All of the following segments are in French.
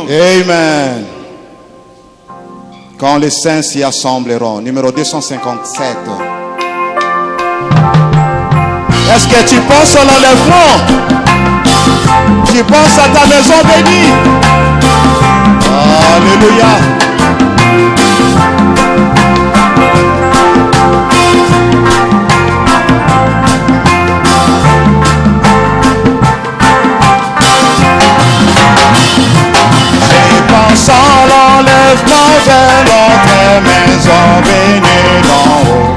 Amen. Quand les saints s'y assembleront. Numéro 257. Est-ce que tu penses à l'enlèvement? Tu penses à ta maison bénie? Alléluia. Sans l'enlèvement vers notre maison bénie d'en haut,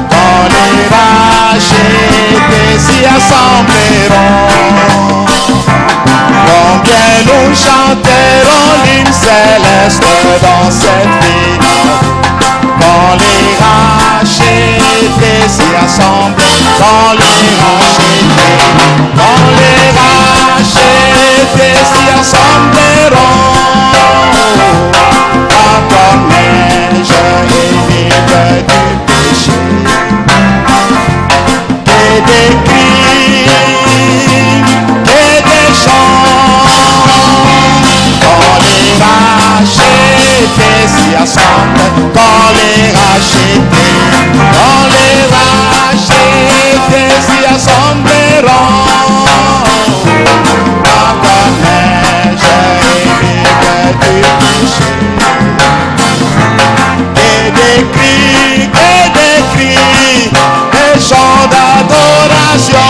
quand les rachetés s'y assembleront, combien nous chanterons l'hymne céleste dans cette ville, quand les rachetés s'y assemblent, quand les rachetés s'y assembleront. Comme neige et libre du péché, et des cris et des chants, quand les rachetés s'y assemblent, quand les rachetés s'y assembleront, comme neige et libre du péché. Des cris, des chants d'adoration,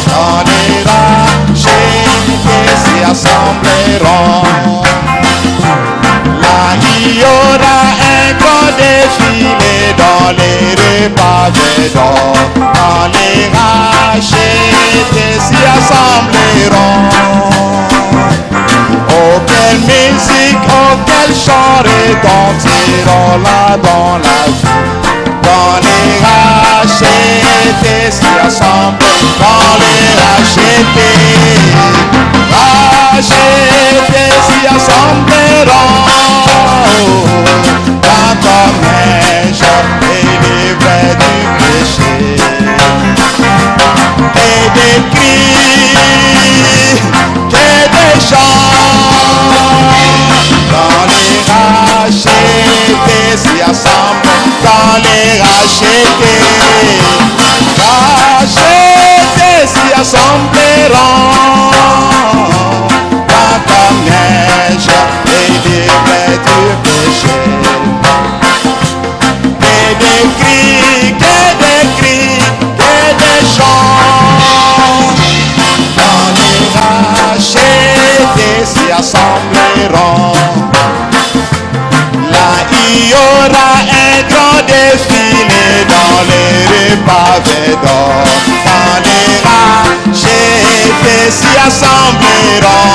quand les rachetés s'y assembleront. Là, il y aura un grand défilé dans les rues pavées d'or, quand les rachetés s'y assembleront. Oh, quelle musique, oh, quel chant retentiront là dans la vie. Quand les rachetés s'y assemblent, quand les rachetés s'y assembleront, quand comme neige et libre du péché, et des cris, et des chants, quand les rachetés s'y assemblent, quand les rachetés s'y assembleront, quand comme neige et libre du péché, et des cris, et des chants, quand les rachetés s'y assembleront. Là, il y aura un grand défilé dans les rues pavées d'or, quand les rachetés s'y assembleront.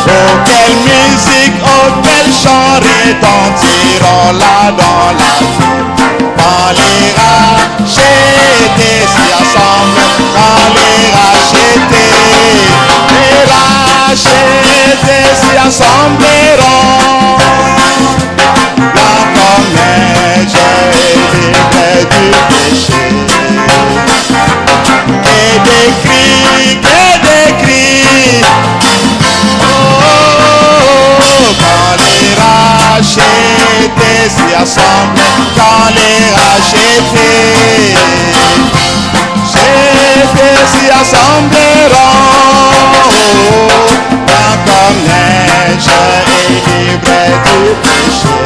Oh, quelle musique, oh, quel chant retentiront là dans la ville, quand les rachetés s'y assemblent, quand les rachetés s'y assembleront. Comme neige et libre du péché, et des cris, oh, quand les rachetés s'y assemblent, quand les rachetés s'y assembleront, comme neige et libre du péché.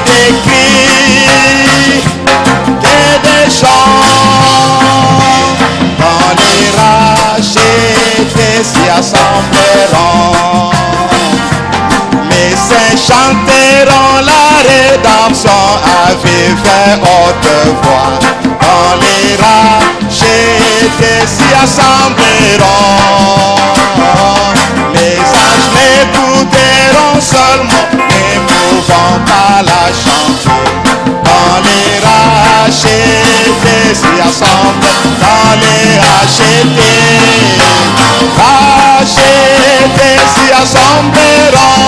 Des cris et des chants, quand les rachetés s'y assembleront. Les saints chanteront la rédemption à vive haute voix, quand les rachetés s'y assembleront. Les anges l'écouteront seulement, ne pouvant pas la chanter, quand les rachetés s'y assemblent, quand les rachetés s'y assembleront,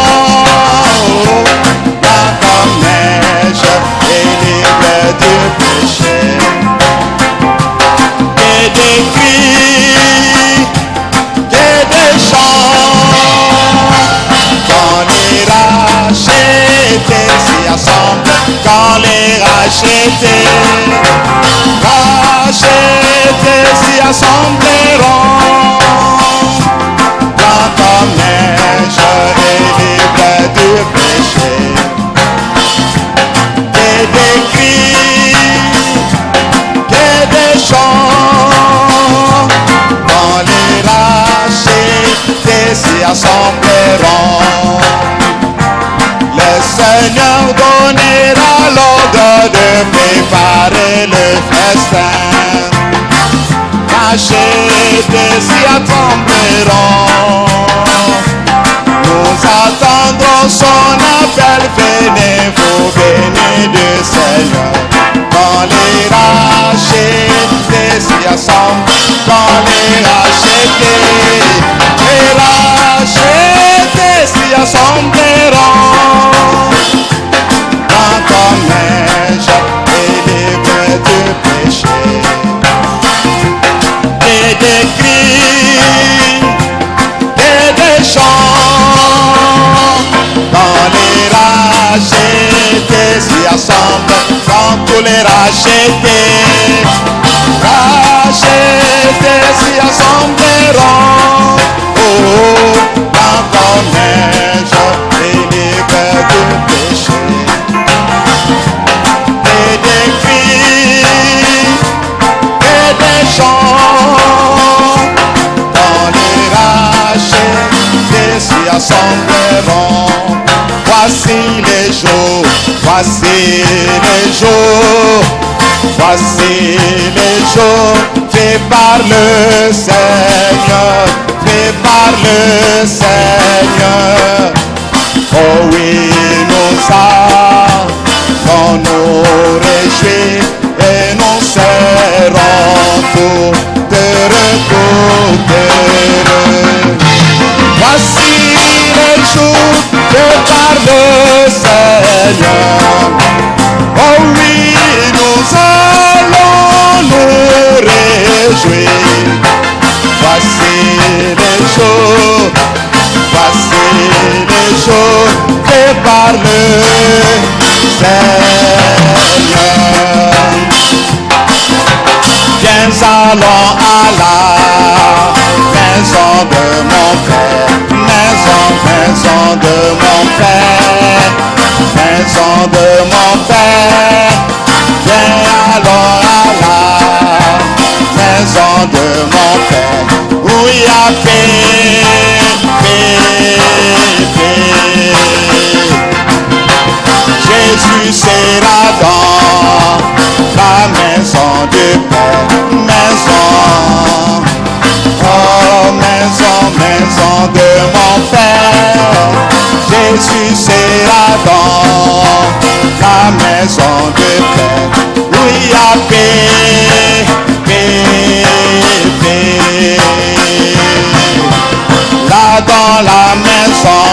comme neige et libre du péché, et des cris dans les rachetés. Rachetés s'y assembleront blancs comme neige et libres du péché. Et des cris, et des chants dans les rachetés s'y assembleront. Le Seigneur donnera l'ordre de préparer le festin. Rachetés s'y attendront. Nous attendrons son appel. Venez vous bénis du Seigneur. Quand les rachetés s'y assemblent, quand les rachetés s'y assembleront. Comme neige et libres du péché. Et des cris et des chants dans les rachetés s'y assemblent, dans tous les rachetés. Rachetés s'y assembleront. Oh, comme neige et libres du péché. Et des cris et des chants dans les rachetés s'y assembleront. Voici les jours, voici les jours, voici les jours faits par le Seigneur, faits par le Seigneur. Oh oui, nous allons nous réjouir et nous serons tous heureux. Voici les jours faits par le Seigneur. Oh oui, nous allons nous réjouir. Voici les jours, voici les jours faits par le Seigneur. Viens allons à la maison de mon Père, maison de mon Père, maison de mon Père. Viens allons à la maison de mon Père, où il y a paix, paix, paix. Jésus sera dans la maison du Père, maison, oh maison, maison de mon Père. Jésus sera dans la maison du Père, où il y a paix, paix, paix. Là dans la maison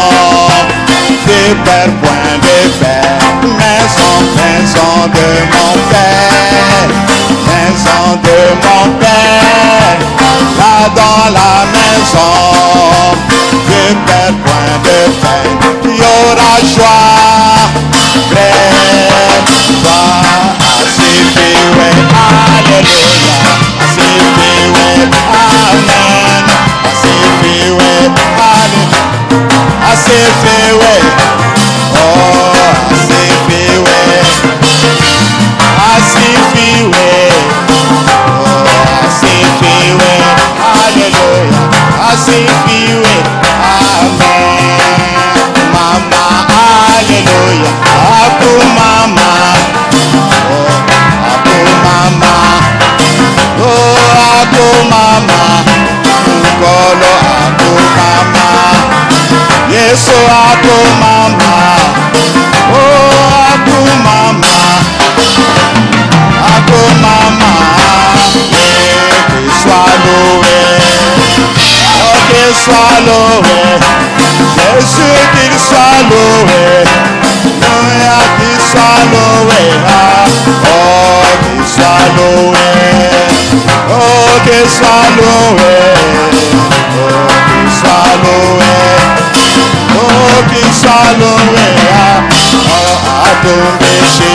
du Père, point de paix. Maison, maison de mon Père, maison de mon Père. Là dans la maison du Père, point de paix. Il y aura joie, paix, joie. Asifiwe, alléluia. Asifiwe, amen. Asifiwe, alléluia. Asifiwe, oh, asifiwe, asifiwe, oh, asifiwe, alléluia, asifiwe, amen. Mama, alléluia, aku mama, oh, aku mama, oh, aku mama, ngolo aku mama, Yesu aku mama, oh, aku mama, qu'il soit loué, oh, qu'il soit loué, Jésus qu'il soit loué, Alléluia, qu'il soit loué, oh, qu'il soit loué, oh, qu'il soit loué, oh, qu'il soit loué, oh, qu'il soit loué, oh, à ton péché.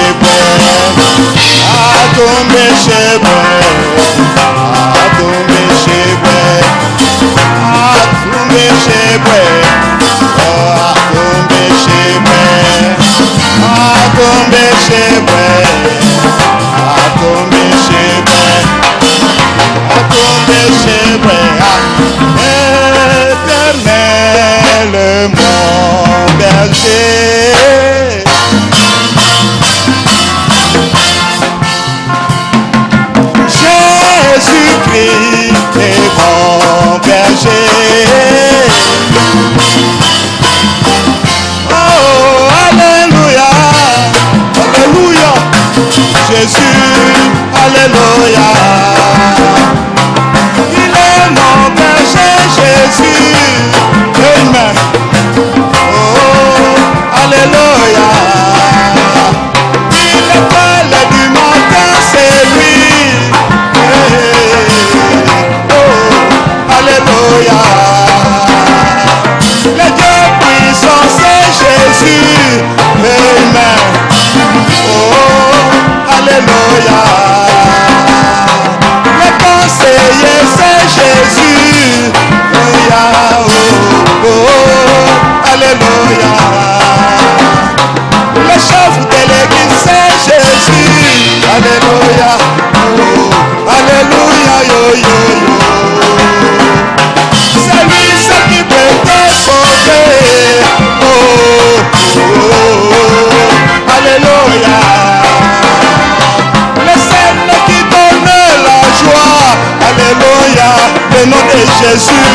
Jésus.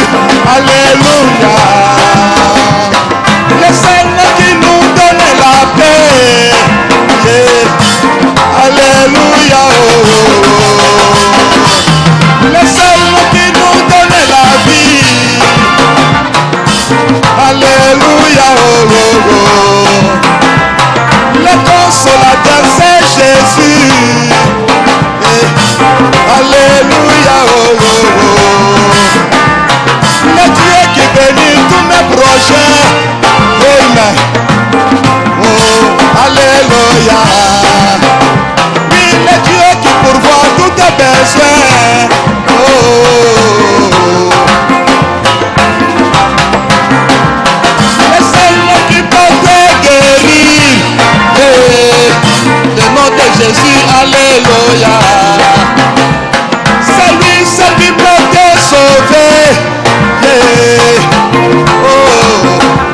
Alléluia. Le Seigneur qui nous donne la paix. Yeah. Alléluia. Le Seigneur qui nous donne la vie. Alléluia. Le consolateur c'est Jésus. Alléluia. Le Dieu qui bénit tous mes projets. Amen. Oh, alléluia. Oui, le Dieu qui pourvoit tous tes besoins. Oh. Le Seigneur qui peut te guérir. Le nom de Jésus, alléluia. C'est lui, c'est qui peut te sauver. Oh,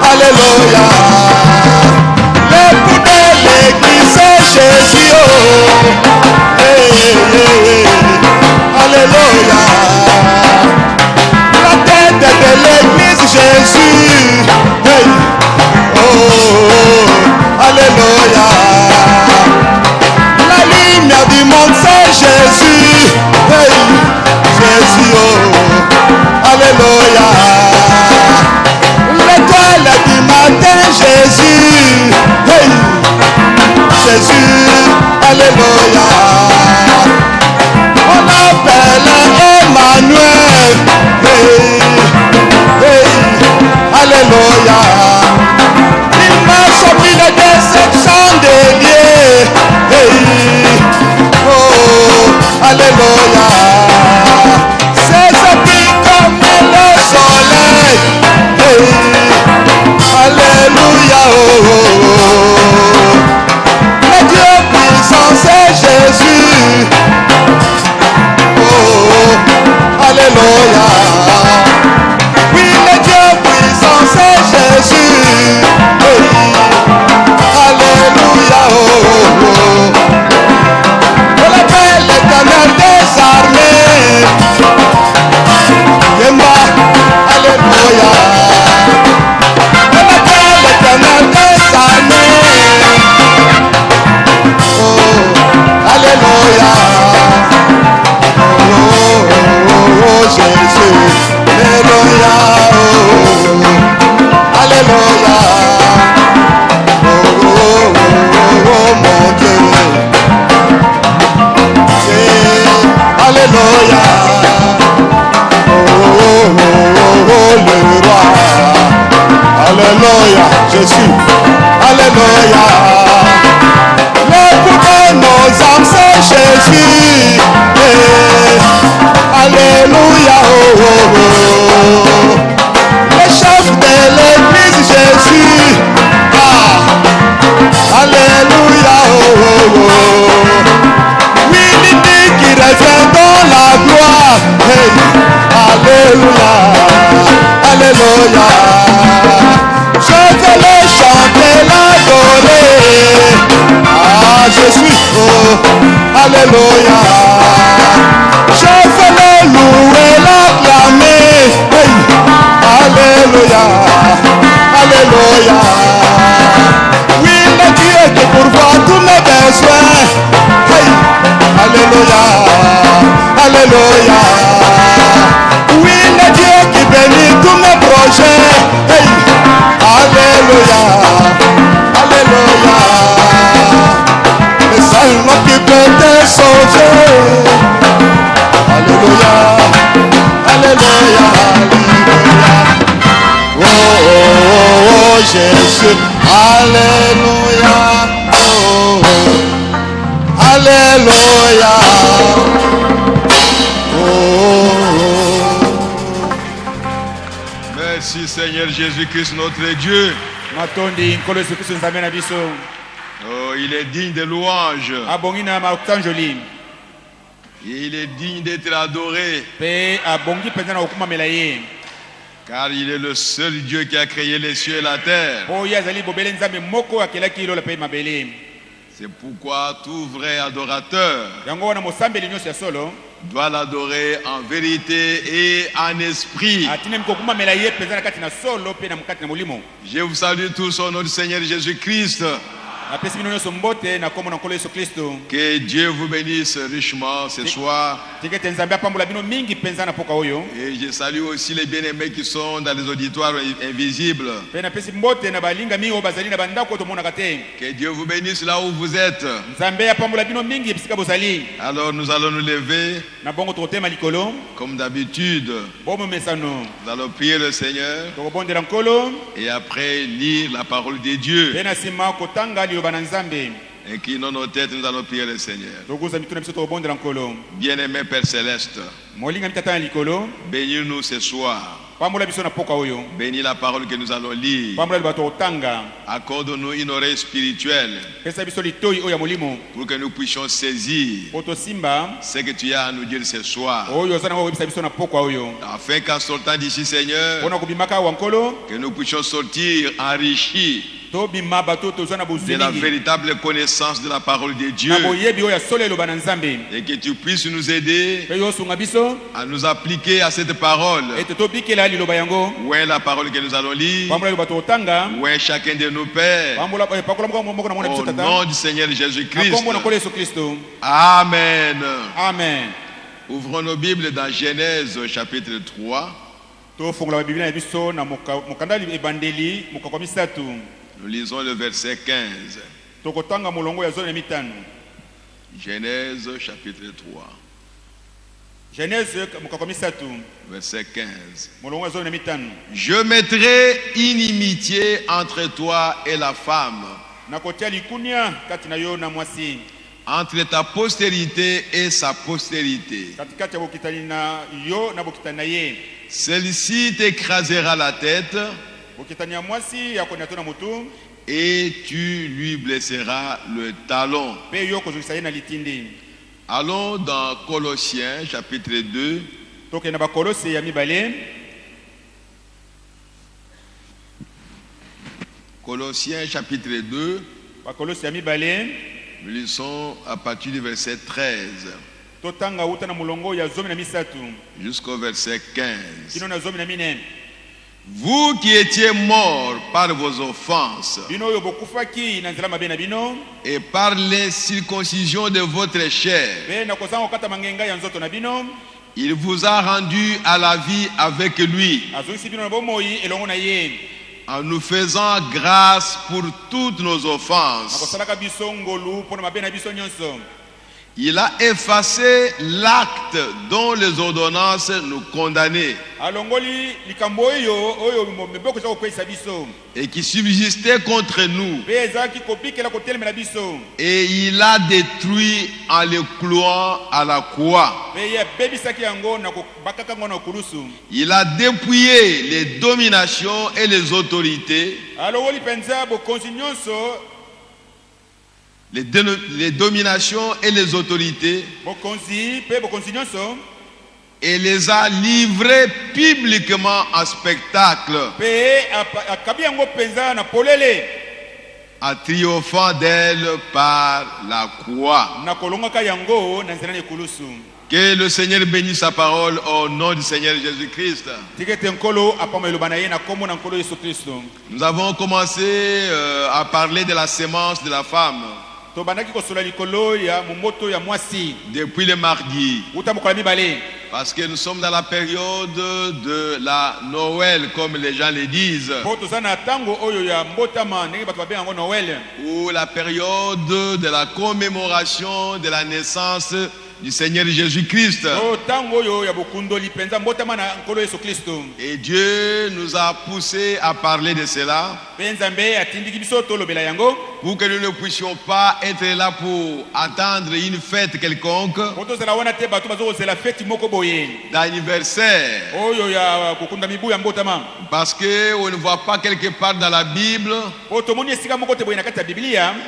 alléluia. L'époux de l'église, c'est Jésus. Oh, alléluia. La tête de l'église, Jésus. Oh, alléluia. La lumière du monde, c'est Jésus. Jésus, oh, alléluia. L'étoile du matin, Jésus. Jésus, alléluia. On l'appelle Emmanuel. Alléluia. Il m'a sorti de déception des lieux. Oh, alléluia. C'est sorti comme le soleil. Alléluia. Le Dieu puissant c'est Jésus. Oh, alléluia. Oui, le Dieu puissant c'est Jésus. Alléluia. On l'appelle l'Éternel des armées. Yemba. Alléluia. On l'appelle l'Éternel des armées. Oh, alléluia. Oh, Jésus. Alléluia. Oh, alléluia. Oh, mon Dieu. Alléluia. Oh, le roi. Alléluia. Jésus. Alléluia. L'époux de nos âmes, c'est Jésus. Alléluia. Le chef de l'église, Jésus. Alléluia. Oui, il dit qu'il revient dans la gloire. Alléluia. Alléluia. Je vais le chanter, l'adorer. Je suis. Oh, alléluia. Je vais le louer, l'acclamer. Alléluia. Alléluia. Oui, le Dieu qui pourvoit tous mes besoins. Alléluia. Alléluia. Oui, le Dieu qui bénit tous mes projets. Alléluia. Alléluia. Le seul nom qui peut te sauver. Alléluia. Alléluia. Alléluia. Oh, oh, oh, Jésus. Alléluia. Oh, oh. Alléluia. Merci Seigneur Jésus-Christ notre Dieu. Oh, il est digne de louange. Et il est digne d'être adoré. Car il est le seul Dieu qui a créé les cieux et la terre. C'est pourquoi tout vrai adorateur doit l'adorer en vérité et en esprit. Je vous salue tous au nom du Seigneur Jésus-Christ. Que Dieu vous bénisse richement ce soir. Et je salue aussi les bien-aimés qui sont dans les auditoires invisibles. Que Dieu vous bénisse là où vous êtes. Alors nous allons nous lever comme d'habitude. Nous allons prier le Seigneur et après lire la parole de Dieu. Inclinons nos têtes, nous allons prier le Seigneur. Bien-aimé Père Céleste, bénis-nous ce soir. Bénis la parole que nous allons lire. Accorde-nous une oreille spirituelle pour que nous puissions saisir ce que tu as à nous dire ce soir. Afin qu'en sortant d'ici, Seigneur, que nous puissions sortir enrichis de la véritable connaissance de la parole de Dieu, et que tu puisses nous aider à nous appliquer à cette parole. Où est la parole que nous allons lire? Où est chacun de nos pères? Au nom du Seigneur Jésus-Christ. Amen. Amen. Ouvrons nos Bibles dans Genèse chapitre 3. Nous lisons le verset 15. Genèse chapitre 3. Verset 15. Je mettrai inimitié entre toi et la femme, entre ta postérité et sa postérité. Celle-ci t'écrasera la tête et tu lui blesseras le talon. Allons dans Colossiens chapitre 2. Colossiens chapitre 2. Nous lisons à partir du verset 13 jusqu'au verset 15. Vous qui étiez morts par vos offenses et par l'incirconcision de votre chair, il vous a rendu à la vie avec lui, en nous faisant grâce pour toutes nos offenses. Il a effacé l'acte dont les ordonnances nous condamnaient et qui subsistait contre nous, et il a détruit en le clouant à la croix. Il a dépouillé les dominations et les autorités, les dominations et les autorités, et les a livrés publiquement en spectacle, en triomphant d'elle par la croix. Que le Seigneur bénisse sa parole au nom du Seigneur Jésus-Christ. Nous avons commencé à parler de la sémence de la femme depuis le mardi, parce que nous sommes dans la période de la Noël, comme les gens le disent, ou la période de la commémoration de la naissance du Seigneur Jésus-Christ. Et Dieu nous a poussé à parler de cela pour que nous ne puissions pas être là pour attendre une fête quelconque d'anniversaire, parce qu'on ne voit pas quelque part dans la Bible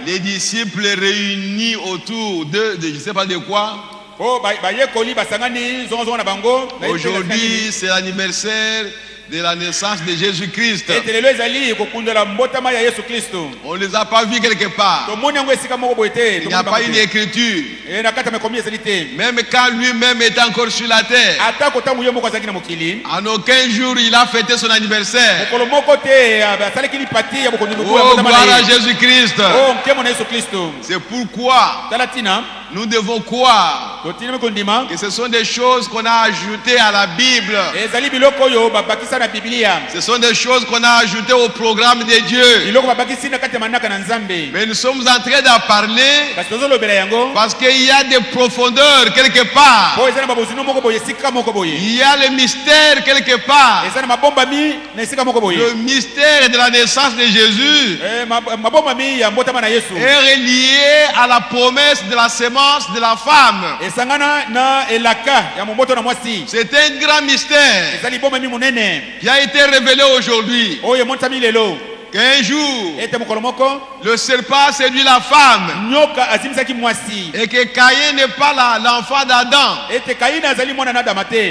les disciples réunis autour de je ne sais pas de quoi. Aujourd'hui, c'est l'anniversaire de la naissance de Jésus-Christ. On ne les a pas vus quelque part. Il n'y a pas une écriture. Même quand lui-même était encore sur la terre, en aucun jour il a fêté son anniversaire. Oh, gloire à Jésus-Christ. C'est pourquoi nous devons croire que ce sont des choses qu'on a ajoutées à la Bible. Ce sont des choses qu'on a ajoutées au programme de Dieu. Mais nous sommes en train d'en parler parce qu'il y a des profondeurs quelque part. Il y a le mystère quelque part. Le mystère de la naissance de Jésus est relié à la promesse de la sémence de la femme. C'est un grand mystère qui a été révélé aujourd'hui. Qu'un jour, le serpent séduit la femme et que Caïn n'est pas l'enfant d'Adam,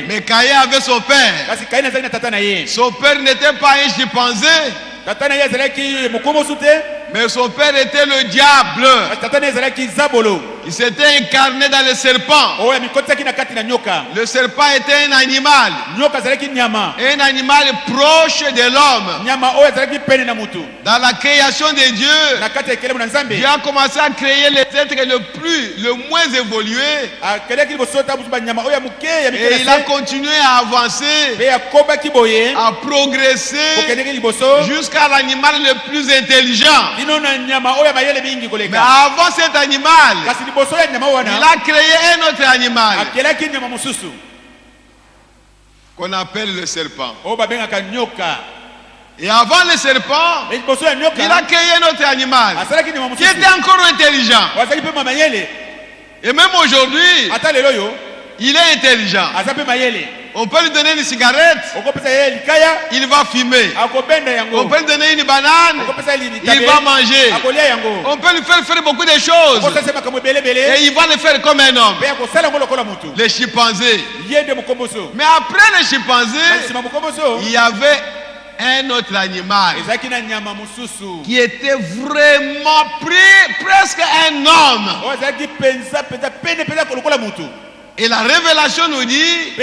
mais Caïn avait son père. Son père n'était pas un chimpanzé, mais son père était le diable. Il s'était incarné dans le serpent. Le serpent était un animal proche de l'homme. Dans la création de Dieu, Dieu a commencé à créer les êtres le moins évolués. Et il a continué à avancer, à progresser jusqu'à l'animal le plus intelligent. Mais avant cet animal, il a créé un autre animal qu'on appelle le serpent. Et avant le serpent, il a créé un autre animal qui était encore intelligent. Et même aujourd'hui, il est intelligent. On peut lui donner une cigarette, il va fumer. On peut lui donner une banane, il va manger. On peut lui faire beaucoup de choses et il va le faire comme un homme. Les chimpanzés. Mais après les chimpanzés, il y avait un autre animal qui était vraiment presque un homme. Et la révélation nous dit,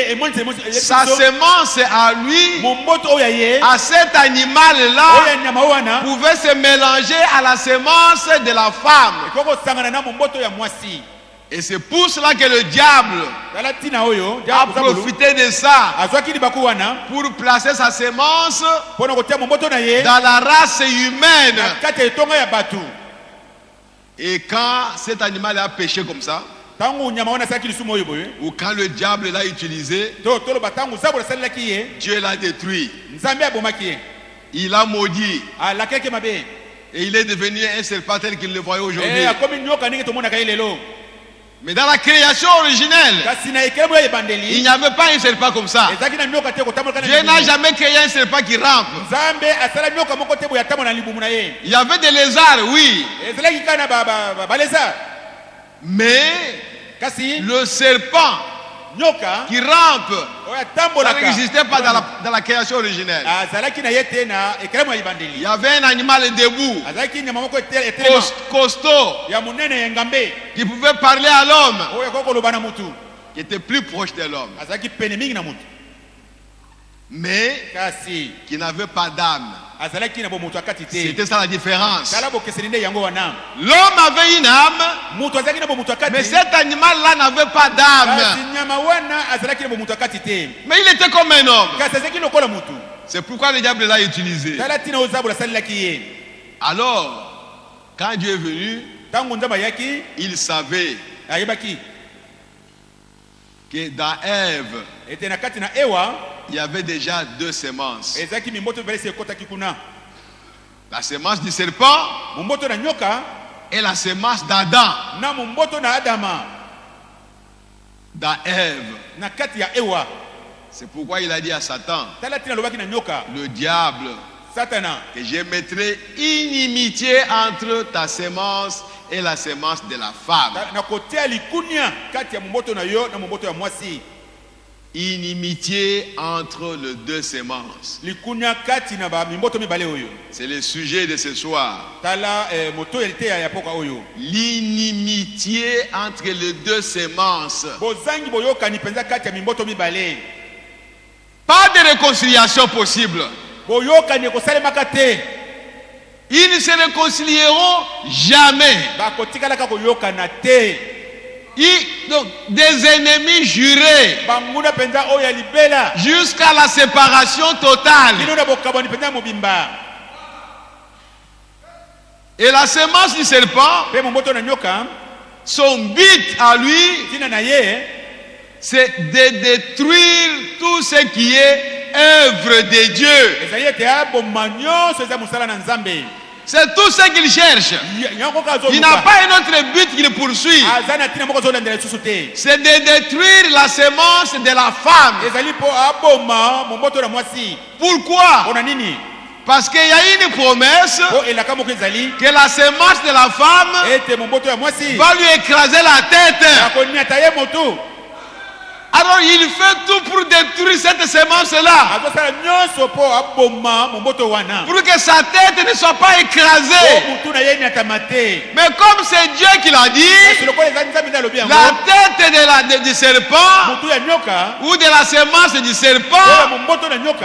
sa semence à lui, à cet animal-là, pouvait se mélanger à la semence de la femme. Et c'est pour cela que le diable a profité de ça pour placer sa semence dans la race humaine. Et quand cet animal a péché comme ça, ou quand le diable l'a utilisé, Dieu l'a détruit. Il a maudit. Et il est devenu un serpent tel qu'il le voyait aujourd'hui. Mais dans la création originelle, il n'y avait pas un serpent comme ça. Dieu n'a jamais créé un serpent qui rampe. Il y avait des lézards, oui. Mais le serpent qui rampe, ça n'existait pas dans la création originelle. Il y avait un animal debout, costaud, qui pouvait parler à l'homme, qui était plus proche de l'homme, mais qui n'avait pas d'âme. C'était ça la différence. L'homme avait une âme, mais cet animal-là n'avait pas d'âme. Mais il était comme un homme. C'est pourquoi le diable l'a utilisé. Alors, quand Dieu est venu, il savait que dans Ève, il y avait déjà deux semences. La semence du serpent et la semence d'Adam. Dans Ève. C'est pourquoi il a dit à Satan, le diable, que je mettrai inimitié entre ta semence et la semence de la femme. Inimitié entre les deux semences. C'est le sujet de ce soir. L'inimitié entre les deux semences. Pas de réconciliation possible. Ils ne se réconcilieront jamais. Donc, des ennemis jurés jusqu'à la séparation totale. Et la semence du serpent, son but à lui, c'est de détruire tout ce qui est œuvre de Dieu. C'est tout ce qu'il cherche. Il n'a pas un autre but qu'il poursuit. C'est de détruire la semence de la femme. Pourquoi? Parce qu'il y a une promesse que la semence de la femme va lui écraser la tête. Alors il fait tout pour détruire cette semence-là, pour que sa tête ne soit pas écrasée. Mais comme c'est Dieu qui l'a dit, la tête du serpent ou de la semence du serpent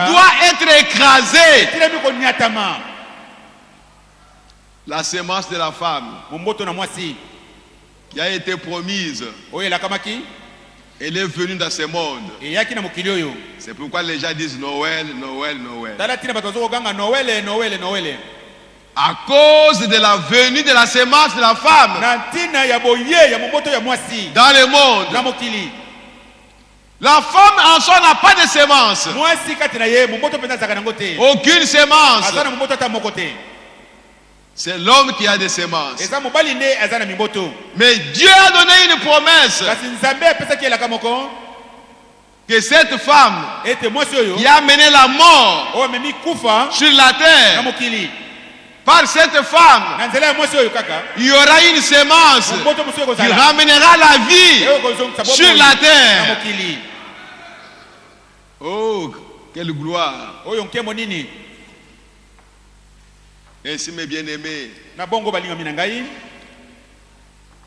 doit être écrasée. La semence de la femme qui a été promise, elle est venue dans ce monde. C'est pourquoi les gens disent Noël, Noël, Noël. À cause de la venue de la semence de la femme dans le monde. La femme en soi n'a pas de semence. Aucune semence. C'est l'homme qui a des semences. Mais Dieu a donné une promesse que cette femme qui a mené la mort sur la terre, par cette femme, il y aura une semence qui ramènera la vie sur la terre. Oh, quelle gloire! Ainsi, mes bien-aimés,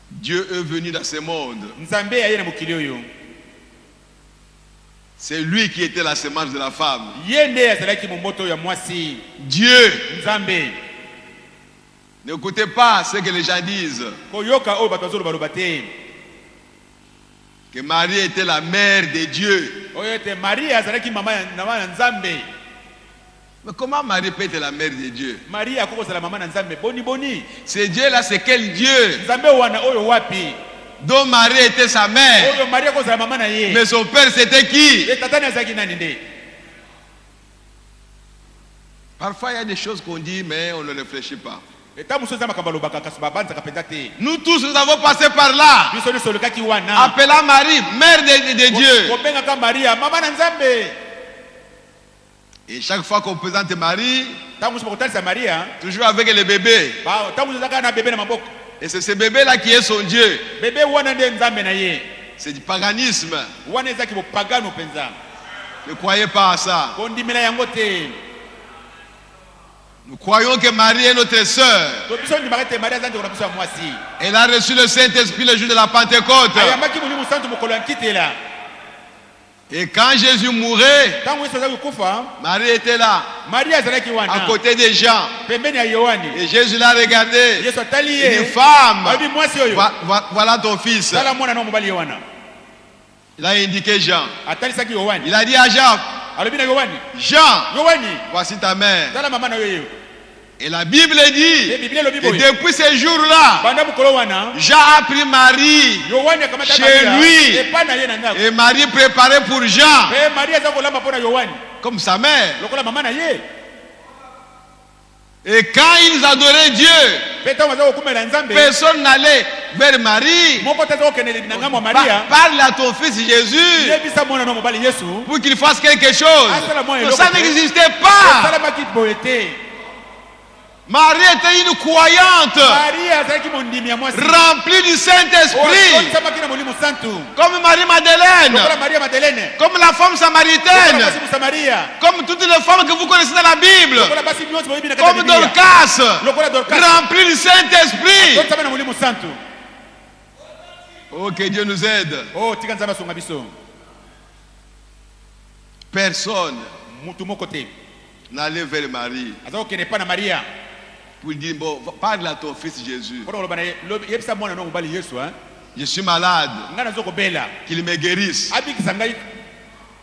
Dieu est venu dans ce monde. C'est lui qui était la semence de la femme. Dieu. N'écoutez pas ce que les gens disent. Que Marie était la mère de Dieu. Mais comment Marie peut être la mère de Dieu? C'est Dieu là, c'est quel Dieu? Dont Marie était sa mère. Mais son père c'était qui? Parfois il y a des choses qu'on dit mais on ne réfléchit pas. Nous tous nous avons passé par là. Appelant Marie mère de Dieu. Et chaque fois qu'on présente Marie, toujours avec les bébés. Et c'est ce bébé-là qui est son Dieu. C'est du paganisme. Ne croyez pas à ça. Nous croyons que Marie est notre sœur. Elle a reçu le Saint-Esprit le jour de la Pentecôte. Et quand Jésus mourait, Marie était là, à côté des gens. Et Jésus l'a regardé. Il dit, femme, voilà ton fils. Il a indiqué Jean. Il a dit à Jean, Jean, voici ta mère. Et la Bible dit, et depuis ce jour-là, Jean a pris Marie chez lui. Et Marie préparait pour Jean comme sa mère. Et quand ils adoraient Dieu, personne n'allait vers Marie. Parle à ton fils Jésus pour qu'il fasse quelque chose. Ça n'existait pas. Marie était une croyante, remplie du Saint-Esprit, comme Marie-Madeleine, comme la femme samaritaine, comme toutes les femmes que vous connaissez dans la Bible, comme Dorcas, remplie du Saint-Esprit. Oh, que Dieu nous aide. Personne n'allait vers Marie pour dire, bon, parle à ton fils Jésus. Je suis malade. Qu'il me guérisse.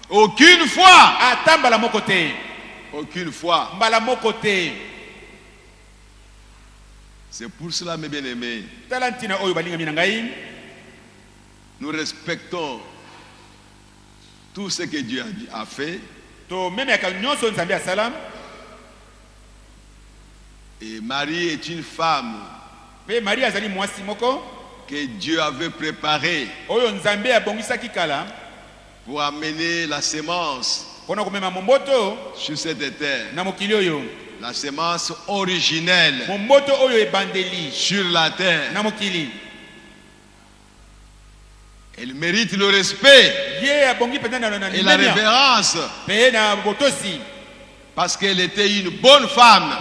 Aucune fois. Aucune fois. C'est pour cela, mes bien-aimés, nous respectons tout ce que Dieu a fait. Et Marie est une femme que Dieu avait préparée pour amener la sémence sur cette terre. La sémence originelle sur la terre. Elle mérite le respect et la révérence parce qu'elle était une bonne femme.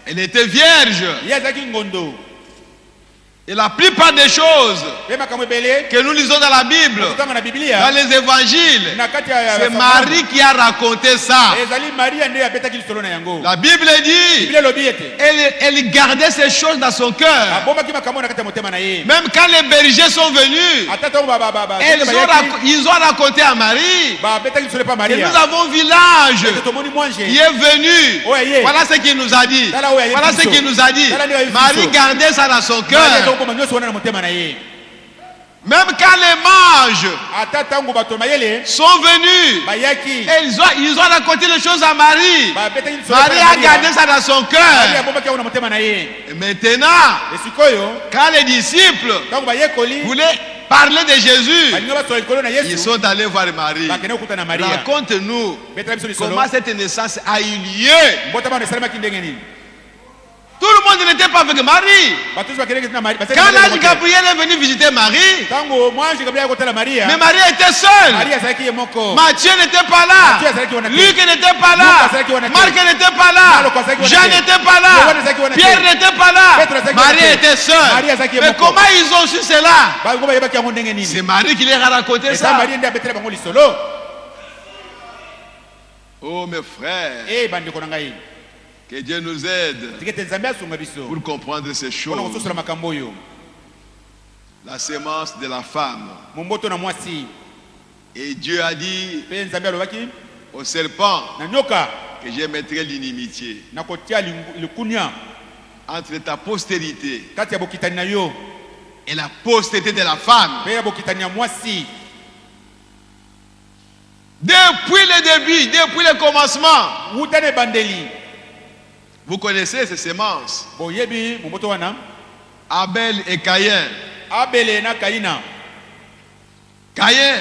Elle était vierge. Et la plupart des choses que nous lisons dans la Bible, dans les évangiles, c'est Marie qui a raconté ça. La Bible dit, elle gardait ces choses dans son cœur. Même quand les bergers sont venus, ils ont raconté à Marie que nous avons un village qui est venu. Voilà ce qu'il nous a dit. Voilà ce qu'il nous a dit. Marie gardait ça dans son cœur. Même quand les mages sont venus, ils ont raconté les choses à Marie. Marie a gardé ça dans son cœur. Et maintenant, quand les disciples voulaient parler de Jésus, ils sont allés voir Marie. Raconte-nous comment cette naissance a eu lieu. Tout le monde n'était pas avec Marie. Quand l'ange Gabriel est venu visiter Marie, mais Marie était seule. Matthieu n'était pas là. Luc n'était pas là. Marc n'était pas là. Jean n'était pas là. Pierre n'était pas là. Marie était seule. Mais comment ils ont su cela? C'est Marie qui leur a raconté ça. Oh mes frères, que Dieu nous aide pour comprendre ces choses. La sémence de la femme. Et Dieu a dit au serpent que je mettrai l'inimitié entre ta postérité et la postérité de la femme. Depuis le début, depuis le commencement, vous connaissez ces semences. Abel et Caïn. Caïn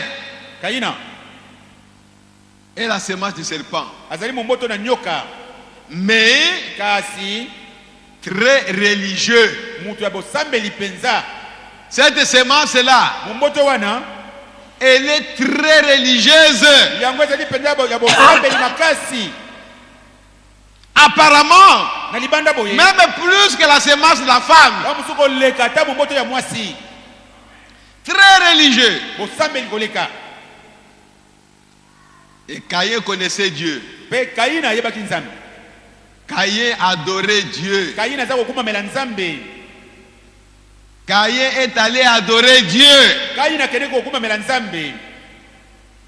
est la semence du serpent. Mais très religieux. Cette semence-là, elle est très religieuse. Apparemment, même plus que la semence de la femme. Très religieux. Et Caïn connaissait Dieu. Caïn adorait Dieu. Caïn est allé adorer Dieu.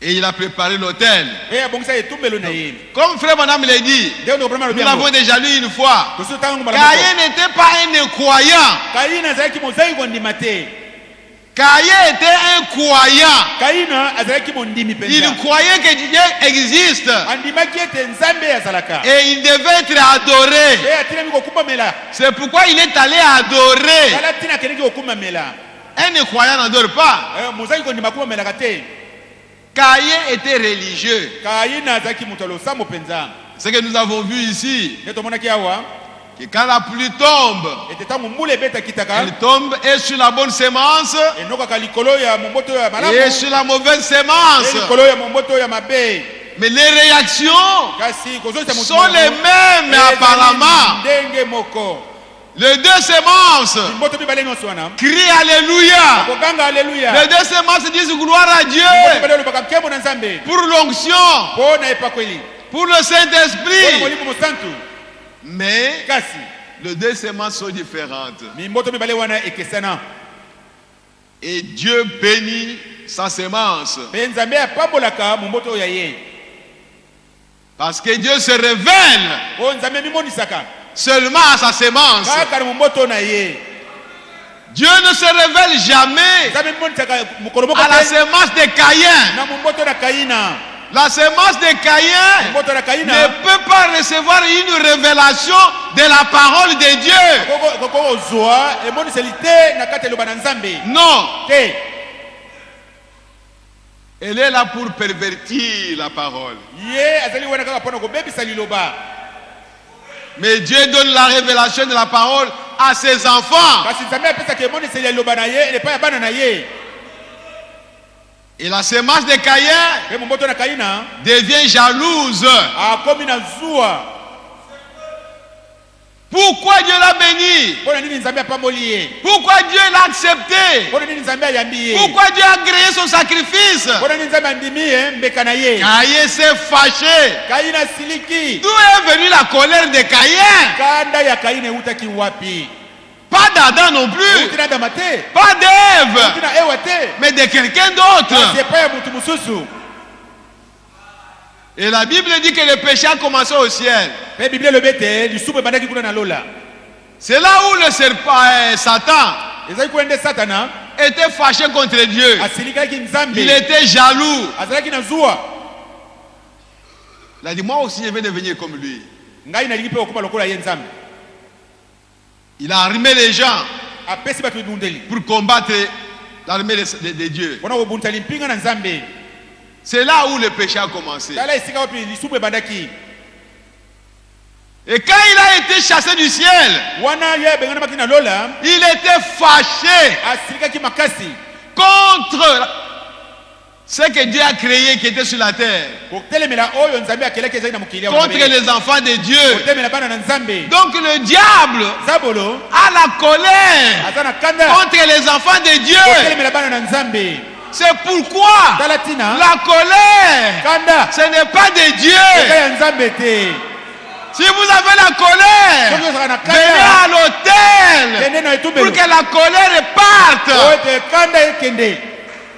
Et il a préparé l'autel. Comme frère Bonhomme l'a dit, nous l'avons déjà lu une fois. Caïn n'était pas un incroyant. Caïn était un croyant. Il croyait que Dieu existe. Et il devait être adoré. C'est pourquoi il est allé adorer. Un incroyant n'adore pas. Caïn était religieux. Ce que nous avons vu ici, que quand la pluie tombe, elle tombe et sur la bonne sémence et sur la mauvaise sémence. Mais les réactions sont les mêmes apparemment. Les deux sémences crient Alléluia. Les deux sémences disent gloire à Dieu pour l'onction, pour le Saint-Esprit. Mais les deux sémences sont différentes. Et Dieu bénit sa sémence. Parce que Dieu se révèle seulement à sa sémence. Dieu ne se révèle jamais à la sémence de Caïn. La sémence de Caïn ne peut pas recevoir une révélation de la parole de Dieu. Non. Elle est là pour pervertir la parole. Mais Dieu donne la révélation de la parole à ses enfants. Et la sémence de Caïn devient jalouse. Pourquoi Dieu l'a béni? Pourquoi Dieu l'a accepté? Pourquoi Dieu a agréé son sacrifice? Caïn s'est fâché. D'où est venue la colère de Caïn? Pas d'Adam non plus. Pas d'Ève. Mais de quelqu'un d'autre. Et la Bible dit que le péché a commencé au ciel. C'est là où le serpent, Satan, était fâché contre Dieu. Il était jaloux. Il a dit, moi aussi je vais devenir comme lui. Il a armé les gens pour combattre l'armée de Dieu. C'est là où le péché a commencé. Et quand il a été chassé du ciel, il était fâché contre ce que Dieu a créé qui était sur la terre, contre les enfants de Dieu. Donc le diable a la colère contre les enfants de Dieu. C'est pourquoi la colère, ce n'est pas de Dieu. Si vous avez la colère, venez à l'autel pour que la colère parte.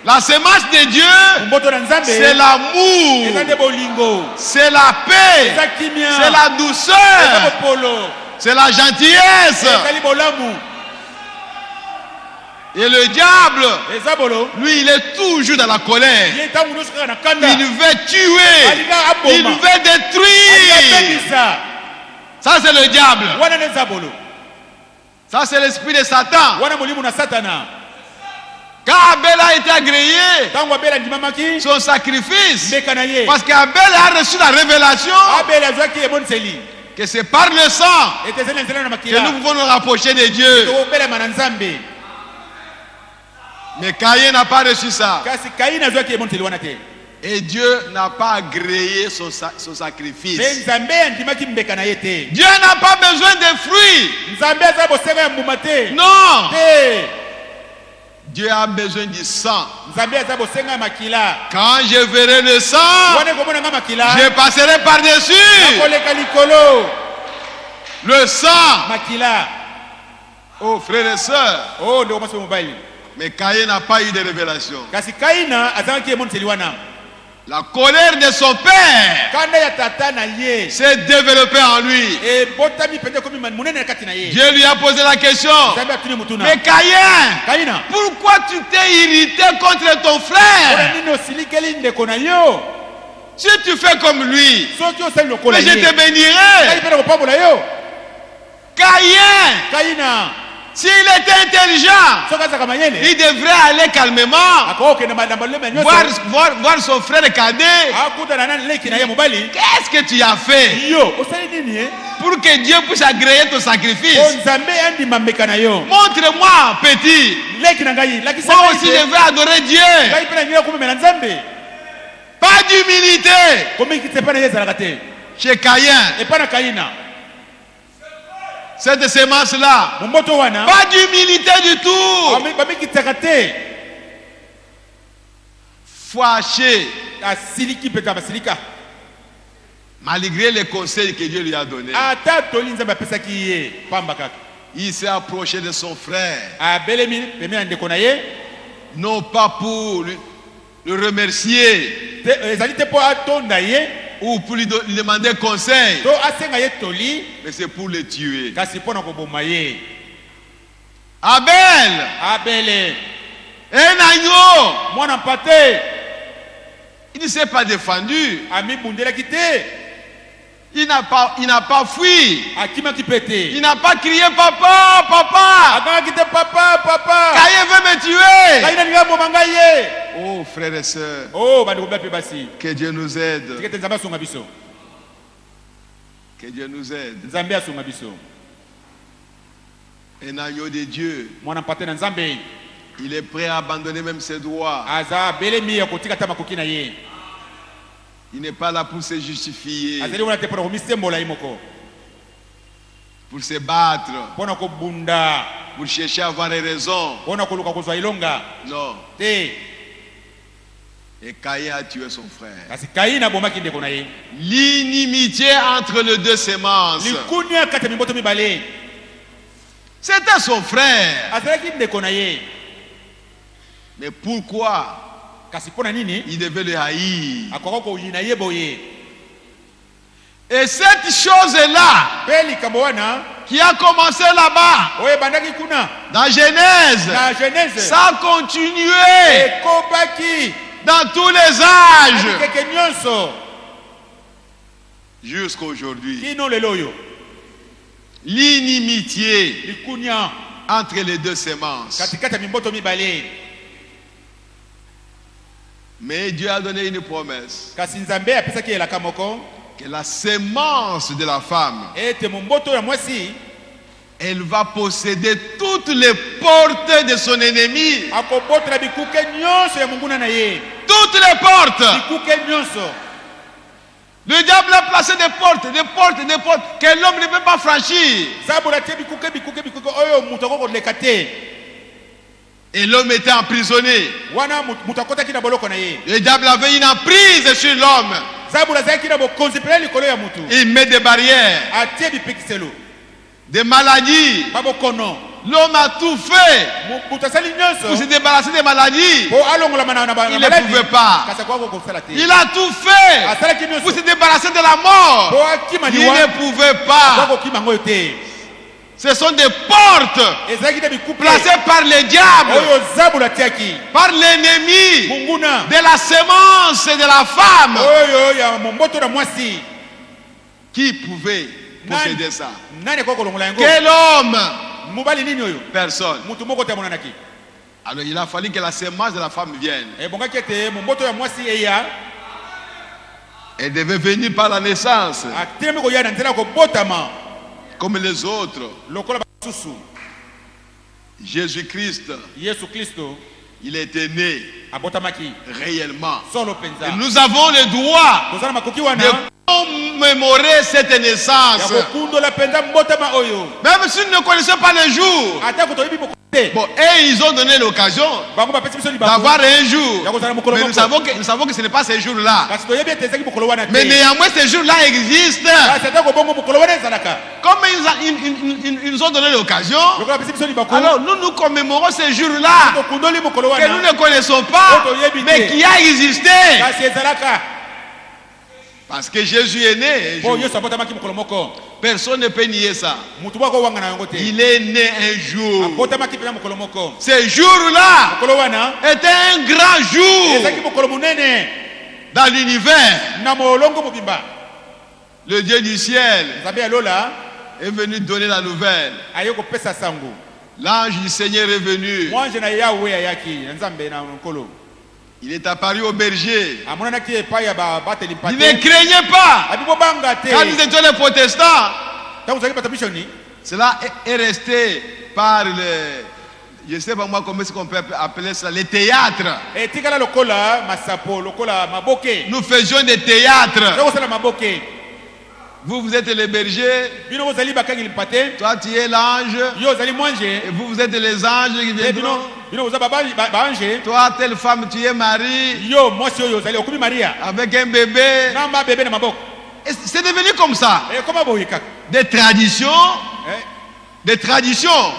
La sémence de Dieu, c'est l'amour, c'est la paix, c'est la douceur, c'est la gentillesse. Et le diable, lui, il est toujours dans la colère. Il veut tuer, il veut détruire. Ça, c'est le diable. Ça, c'est l'esprit de Satan. Quand Abel a été agréé son sacrifice, parce qu'Abel a reçu la révélation que c'est par le sang que nous pouvons nous rapprocher de Dieu. Mais Caïn n'a pas reçu ça. Et Dieu n'a pas agréé son sacrifice. Dieu n'a pas besoin de fruits. Non. Dieu a besoin du sang. Quand je verrai le sang, je passerai par-dessus. Le sang. Oh frères et sœurs. Mais Caïn n'a pas eu de révélation. La colère de son père s'est développée en lui. Dieu lui a posé la question. Mais Caïn, pourquoi tu t'es irrité contre ton frère? Si tu fais comme lui, mais je te bénirai. Caïn, S'il était intelligent, il devrait aller calmement voir son frère cadet. Qu'est-ce que tu as fait pour que Dieu puisse agréer ton sacrifice? Montre-moi, petit. Moi aussi, je vais adorer Dieu. Pas d'humilité chez Caïn. Cette sémence-là, pas d'humilité du tout. Fâché, malgré les conseils que Dieu lui a donnés, il s'est approché de son frère, non pas pour le remercier ou pour lui demander conseil, mais c'est pour le tuer. Abel, un agneau, il ne s'est pas défendu. Il n'a pas fui. Il n'a pas crié papa, papa. Caïn veut me tuer. Oh frères et sœurs, que Dieu nous aide. Que Dieu nous aide. Un agneau de Dieu, il est prêt à abandonner même ses droits. Il n'est pas là pour se justifier, pour se battre, pour chercher à avoir raison. Non. Et Caïn a tué son frère. L'inimitié entre les deux semences. C'était son frère. Mais pourquoi il devait le haïr? Et cette chose-là qui a commencé là-bas, dans Genèse, ça a continué dans tous les âges jusqu'à aujourd'hui. L'inimitié entre les deux semences. Mais Dieu a donné une promesse que la semence de la femme, elle va posséder toutes les portes de son ennemi. Toutes les portes. Le diable a placé des portes que l'homme ne peut pas franchir. Et l'homme était emprisonné. Le diable avait une emprise sur l'homme. Il met des barrières, des maladies. L'homme a tout fait pour se débarrasser des maladies. Il ne pouvait pas. Il a tout fait pour se débarrasser de la mort. Il ne pouvait pas. Ce sont des portes placées par le diable, par l'ennemi de la semence de la femme. Qui pouvait posséder ça? Quel homme? Personne. Alors il a fallu que la semence de la femme vienne. Elle devait venir par la naissance, comme les autres. Jésus-Christ, il était né réellement. Et nous avons le droit de commémorer cette naissance. Même si nous ne connaissons pas le jour. Bon, et ils ont donné l'occasion d'avoir un jour. Mais nous savons que ce n'est pas ce jour-là. Mais néanmoins, ce jour-là existe. Comme ils nous ont donné l'occasion, alors nous commémorons ce jour-là que nous ne connaissons pas, mais qui a existé. Parce que Jésus est né un jour. Personne ne peut nier ça. Il est né un jour. Ce jour-là était un grand jour dans l'univers. Le Dieu du ciel est venu donner la nouvelle l'ange du Seigneur est venu. Il est apparu au berger. Il ne craignait pas. Quand nous étions les protestants, cela est resté par je ne sais pas moi comment est-ce qu'on peut appeler ça, les théâtres. Nous faisions des théâtres. Vous êtes les bergers. Toi tu es l'ange. Et vous êtes les anges qui viendront. Toi telle femme tu es Marie. Avec un bébé. C'est devenu comme ça. Des traditions. Des traditions.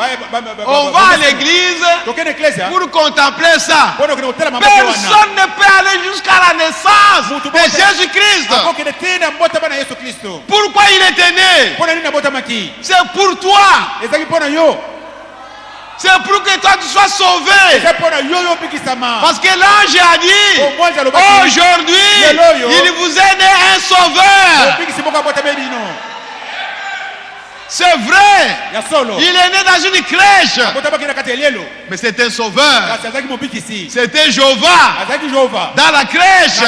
On va à l'église pour contempler ça. Personne ne peut aller jusqu'à la naissance de Jésus-Christ. Pourquoi il était né? C'est pour toi. C'est pour que toi tu sois sauvé. Parce que l'ange a dit, aujourd'hui, il vous est né un sauveur. C'est vrai. Il est né dans une crèche. Mais c'est un sauveur. C'était Jéhovah dans la crèche.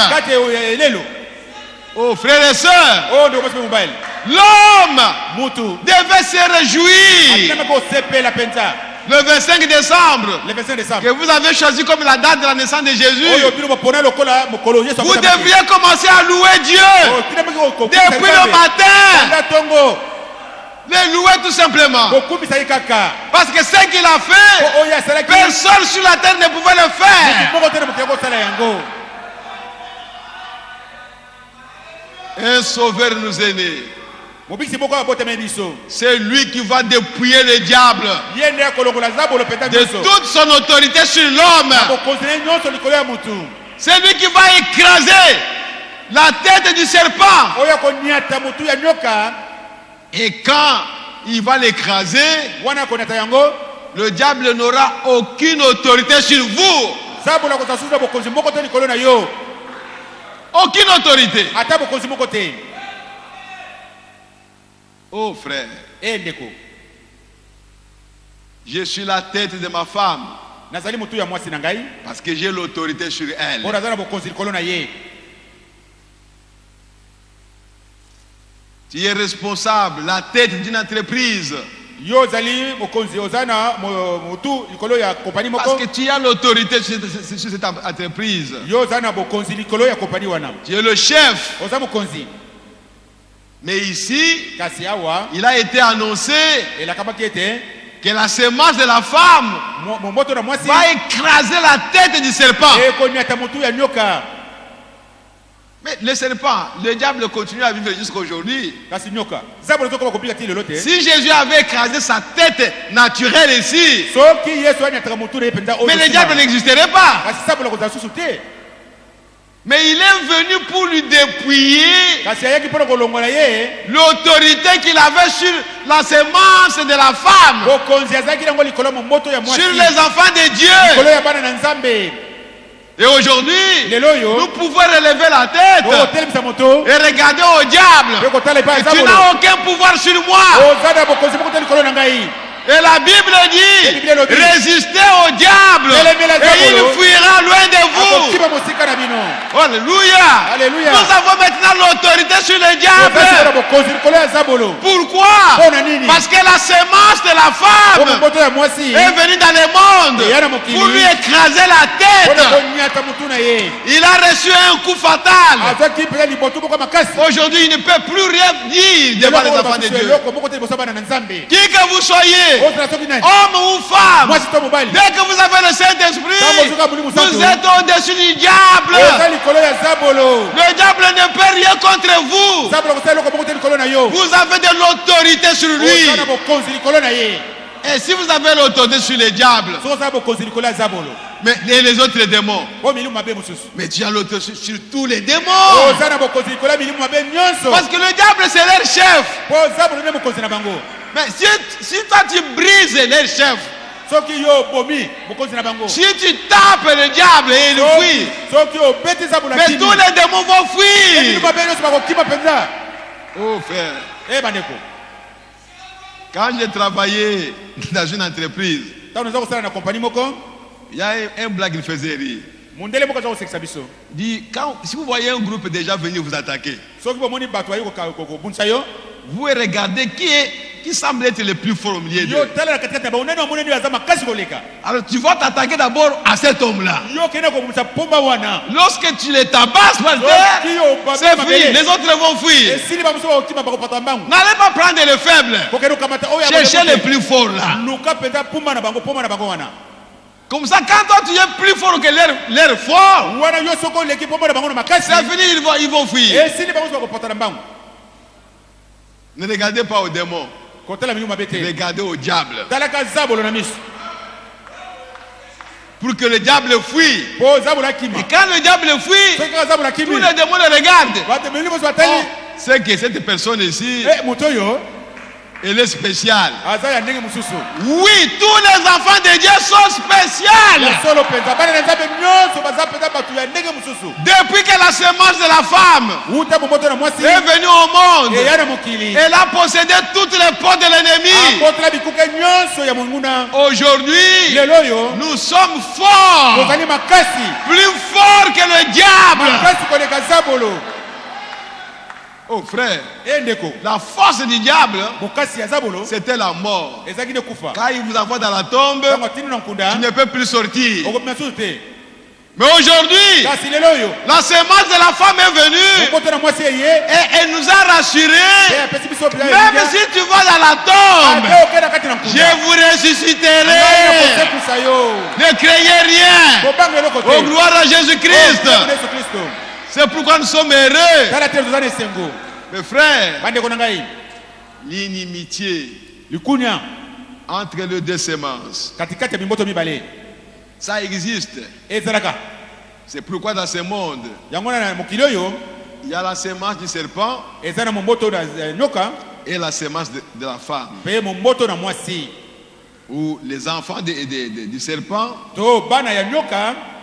Oh frères et sœurs, l'homme devait se réjouir. Le 25 décembre, que vous avez choisi comme la date de la naissance de Jésus, vous devriez commencer à louer Dieu depuis le matin. Le louer tout simplement. Parce que ce qu'il a fait, personne sur la terre ne pouvait le faire. Un sauveur nous est né. C'est lui qui va dépouiller le diable de toute son autorité sur l'homme. C'est lui qui va écraser la tête du serpent. Et quand il va l'écraser, le diable n'aura aucune autorité sur vous. Aucune autorité. Oh frère, je suis la tête de ma femme parce que j'ai l'autorité sur elle. Tu es responsable, la tête d'une entreprise. Parce que tu as l'autorité sur cette entreprise. Tu es le chef. Mais ici, il a été annoncé que la semence de la femme va écraser la tête du serpent. Mais le serpent, le diable continue à vivre jusqu'à aujourd'hui. Si Jésus avait écrasé sa tête naturelle ici, mais le diable n'existerait pas. Mais il est venu pour lui dépouiller l'autorité qu'il avait sur la semence de la femme, sur les enfants de Dieu. Et aujourd'hui, nous pouvons relever la tête et regarder au diable. Et tu n'as aucun pouvoir sur moi. Et la Bible dit, résistez au diable et il fuira loin de vous. Alléluia. Nous avons maintenant l'autorité sur le diable. Pourquoi? Parce que la semence de la femme est venue dans le monde pour lui écraser la tête. Il a reçu un coup fatal. Aujourd'hui, il ne peut plus rien dire devant les enfants de Dieu. Qui que vous soyez, homme ou femme, dès que vous avez le Saint-Esprit, vous êtes au-dessus du diable. Le diable ne peut rien contre vous. Vous avez de l'autorité sur lui. Et si vous avez l'autorité sur le diable, mais les autres démons, mais tu as l'autorité sur tous les démons. Parce que le diable c'est leur chef. Mais si toi tu brises leur chef, si tu tapes le diable et il fuit, mais tous les démons vont fuir. Oh frère, Quand j'ai travaillé dans une entreprise, il y a un blague qui faisait rire. Dit, si vous voyez un groupe déjà venir vous attaquer, vous regardez qui semble être le plus fort au milieu d'eux. Alors tu vas t'attaquer d'abord à cet homme-là. Lorsque tu les tabasses, c'est fini, les autres vont fuir. N'allez pas prendre le faible, cherchez le plus fort là. Comme ça, quand toi tu es plus fort que l'air fort, c'est fini, ils vont fuir. Ne regardez pas aux démons, regardez au diable. Pour que le diable fuit. Et quand le diable fuit, tous les démons le regardent. Oh, c'est que cette personne ici, elle est spéciale. Oui, tous les enfants de Dieu sont spéciaux. Depuis que la semence de la femme est venue au monde, elle a possédé toutes les portes de l'ennemi. Aujourd'hui, nous sommes forts, plus forts que le diable. Oh frère, la force du diable, c'était la mort. Quand il vous envoie dans la tombe, tu ne peux plus sortir. Mais aujourd'hui, la semence de la femme est venue et elle nous a rassurés. Même si tu vas dans la tombe, je vous ressusciterai. Ne craignez rien. Oh, gloire à Jésus-Christ. C'est pourquoi nous sommes heureux. Mes frères, l'inimitié entre les deux semences, ça existe. C'est pourquoi dans ce monde, il y a la semence du serpent et la semence de la femme. Ou les enfants du serpent,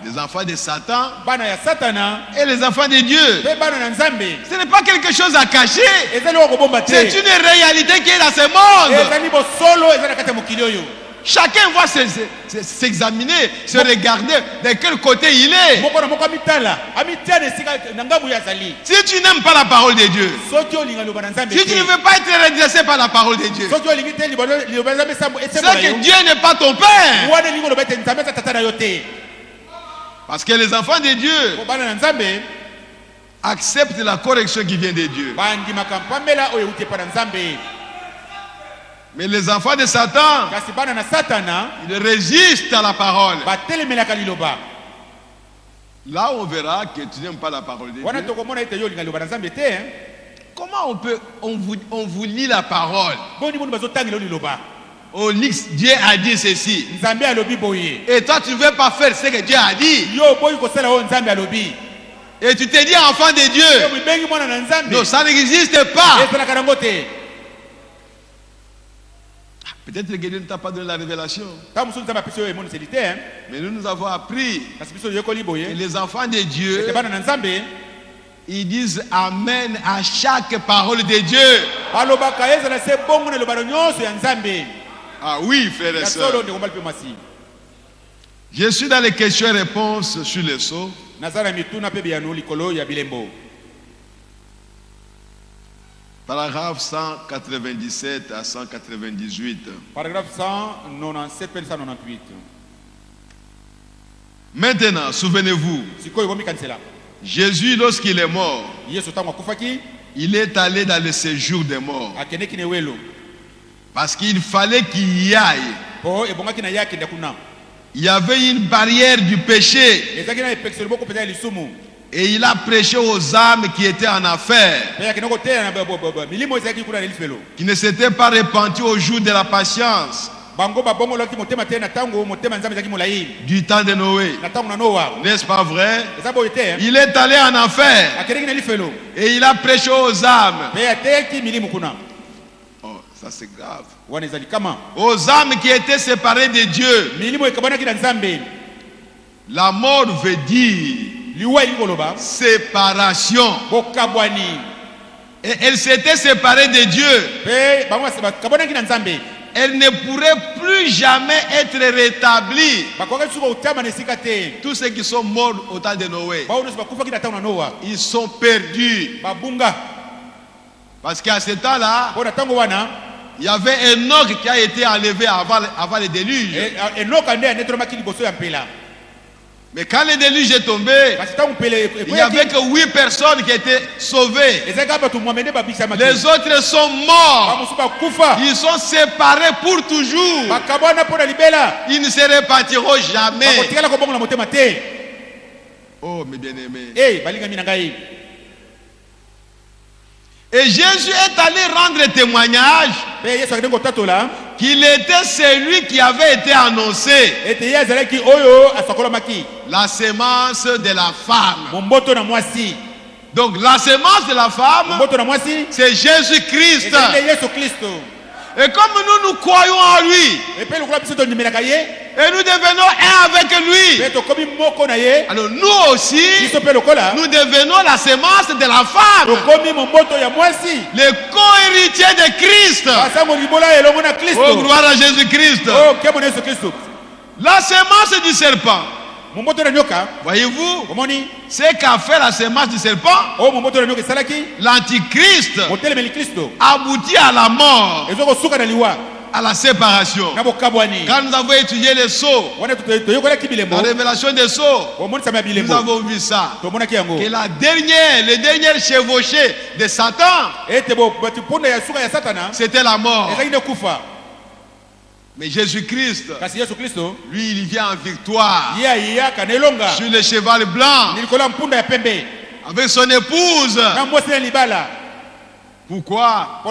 les enfants de Satan et les enfants de Dieu. Ce n'est pas quelque chose à cacher. C'est une réalité qui est dans ce monde. Chacun va s'examiner, se regarder de quel côté il est. Si tu n'aimes pas la parole de Dieu, si tu ne veux pas être redressé par la parole de Dieu, c'est que Dieu n'est pas ton Père. Parce que les enfants de Dieu acceptent la correction qui vient de Dieu. Mais les enfants de Satan, ils résistent à la parole. Là, on verra que tu n'aimes pas la parole de Dieu. Comment on vous lit la parole? On lit Dieu a dit ceci. Et toi, tu ne veux pas faire ce que Dieu a dit. Et tu te dis enfant de Dieu. Non, ça n'existe pas. Peut-être que Dieu ne t'a pas donné la révélation. Mais nous avons appris que les enfants de Dieu, ils disent Amen à chaque parole de Dieu. Ah oui, frères et sœurs. Je suis dans les questions et réponses sur le sceau. Paragraphe 197 à 198. Paragraphe 197 et 198. Maintenant, souvenez-vous, Jésus, lorsqu'il est mort, il est allé dans le séjour des morts. Parce qu'il fallait qu'il y aille. Il y avait une barrière du péché. Et il a prêché aux âmes qui étaient en affaire, qui ne s'étaient pas repentis au jour de la patience du temps de Noé. N'est-ce pas vrai? Il est allé en affaire et il a prêché aux âmes. Oh, ça c'est grave. Aux âmes qui étaient séparées de Dieu. La mort veut dire séparation. Et elle s'était séparée de Dieu. Elle ne pourrait plus jamais être rétablie. Tous ceux qui sont morts au temps de Noé, ils sont perdus. Parce qu'à ce temps-là, il y avait Enoch qui a été enlevé avant le déluge. Mais quand le déluge est tombé, il n'y avait que 8 personnes qui étaient sauvées. Les autres sont morts. Ils sont séparés pour toujours. Ils ne se répartiront jamais. Oh, mes bien-aimés. Et Jésus est allé rendre témoignage qu'il était celui qui avait été annoncé. La sémence de la femme. Donc la sémence de la femme, c'est Jésus-Christ. Et comme nous croyons en lui, et nous devenons un avec lui, alors nous aussi, nous devenons la sémence de la femme, les co-héritiers de Christ. Oh, gloire à Jésus-Christ. La sémence du serpent, voyez-vous, c'est qu'a fait la sémence du serpent. L'antichrist aboutit à la mort, à la séparation. Quand nous avons étudié les sceaux, la révélation des sceaux, nous avons vu ça. Que le dernier chevauché de Satan, c'était la mort. Mais Jésus-Christ, lui, il vient en victoire sur le cheval blanc avec son épouse. Pourquoi?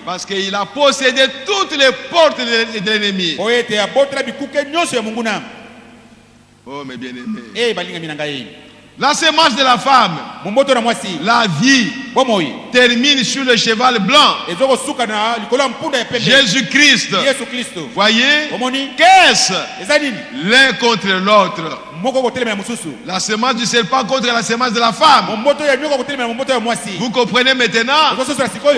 Parce qu'il a possédé toutes les portes de l'ennemi. Oh, mes bien-aimés. La sémence de la femme, la vie, termine sur le cheval blanc. Jésus-Christ. Voyez, qu'est-ce? L'un contre l'autre. La sémence du serpent contre la sémence de la femme. Vous comprenez maintenant?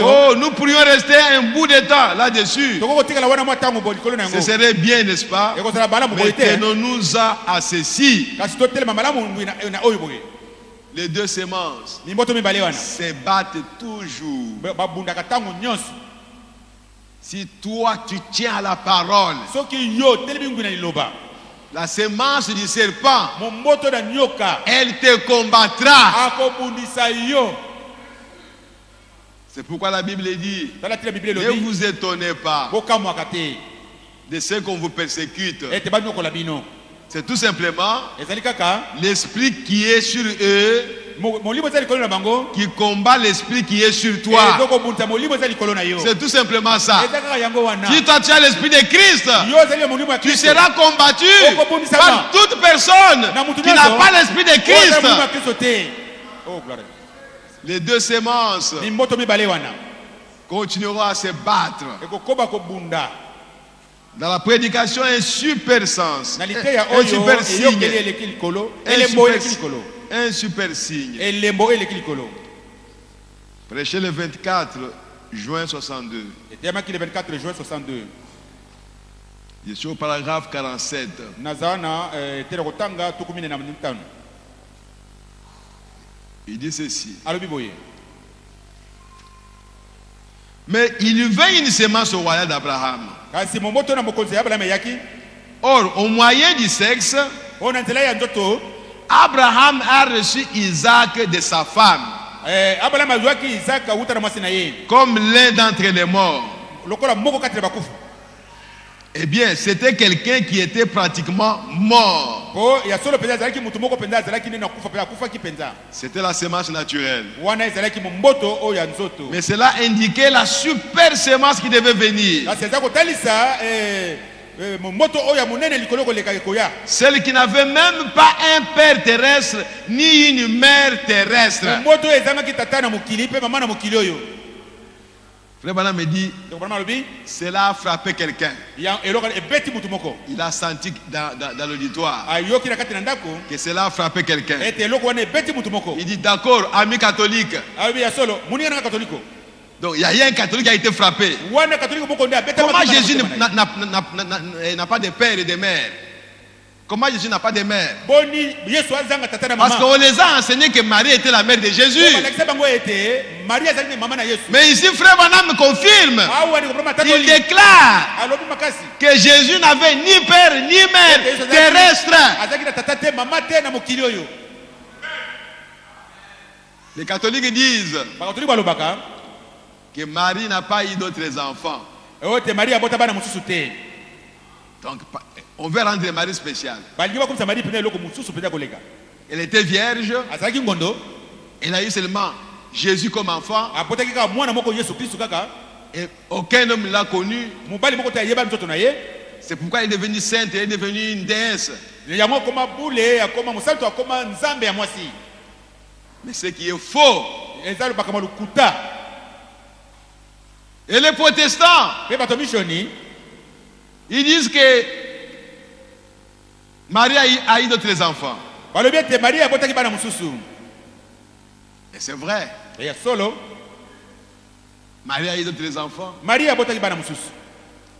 Oh, nous pourrions rester un bout de temps là-dessus. Ce serait bien, n'est-ce pas? Mais tenons-nous à ceci. Les deux sémences se battent toujours. Si toi tu tiens à la parole, la sémence du serpent, elle te combattra. C'est pourquoi la Bible dit: ne vous étonnez pas de ce qu'on vous persécute. C'est tout simplement l'esprit qui est sur eux qui combat l'esprit qui est sur toi. C'est tout simplement ça. Si toi tu as l'esprit de Christ, tu seras combattu par toute personne qui n'a pas l'esprit de Christ. Les deux sémences continueront à se battre. Dans la prédication, un super sens, un super signe, un super signe. Prêché le 24 juin 62. Je suis au paragraphe 47. Il dit ceci: mais il vint une sémence au royaume d'Abraham. Or, au moyen du sexe, Abraham a reçu Isaac de sa femme comme l'un d'entre les morts. Eh bien, c'était quelqu'un qui était pratiquement mort. C'était la sémence naturelle. Mais cela indiquait la super sémence qui devait venir. Celle qui n'avait même pas un père terrestre ni une mère terrestre. Frère Branham me dit, cela a frappé quelqu'un. Il a senti dans l'auditoire que cela a frappé quelqu'un. Il dit, d'accord, ami catholique, Donc il y a un catholique qui a été frappé. Comment Jésus n'a pas de père et de mère? Comment Jésus n'a pas de mère? Parce qu'on les a enseigné que Marie était la mère de Jésus. Mais ici, frère Branham confirme. Il déclare que Jésus n'avait ni père ni mère terrestre. Les catholiques disent que Marie n'a pas eu d'autres enfants. Donc, on veut rendre Marie spéciale. Elle était vierge. Elle a eu seulement Jésus comme enfant. Et aucun homme ne l'a connu. C'est pourquoi elle est devenue sainte, elle est devenue une déesse. Mais ce qui est faux. Et les protestants, ils disent que Marie a eu d'autres enfants. Et c'est vrai. Marie a eu d'autres enfants.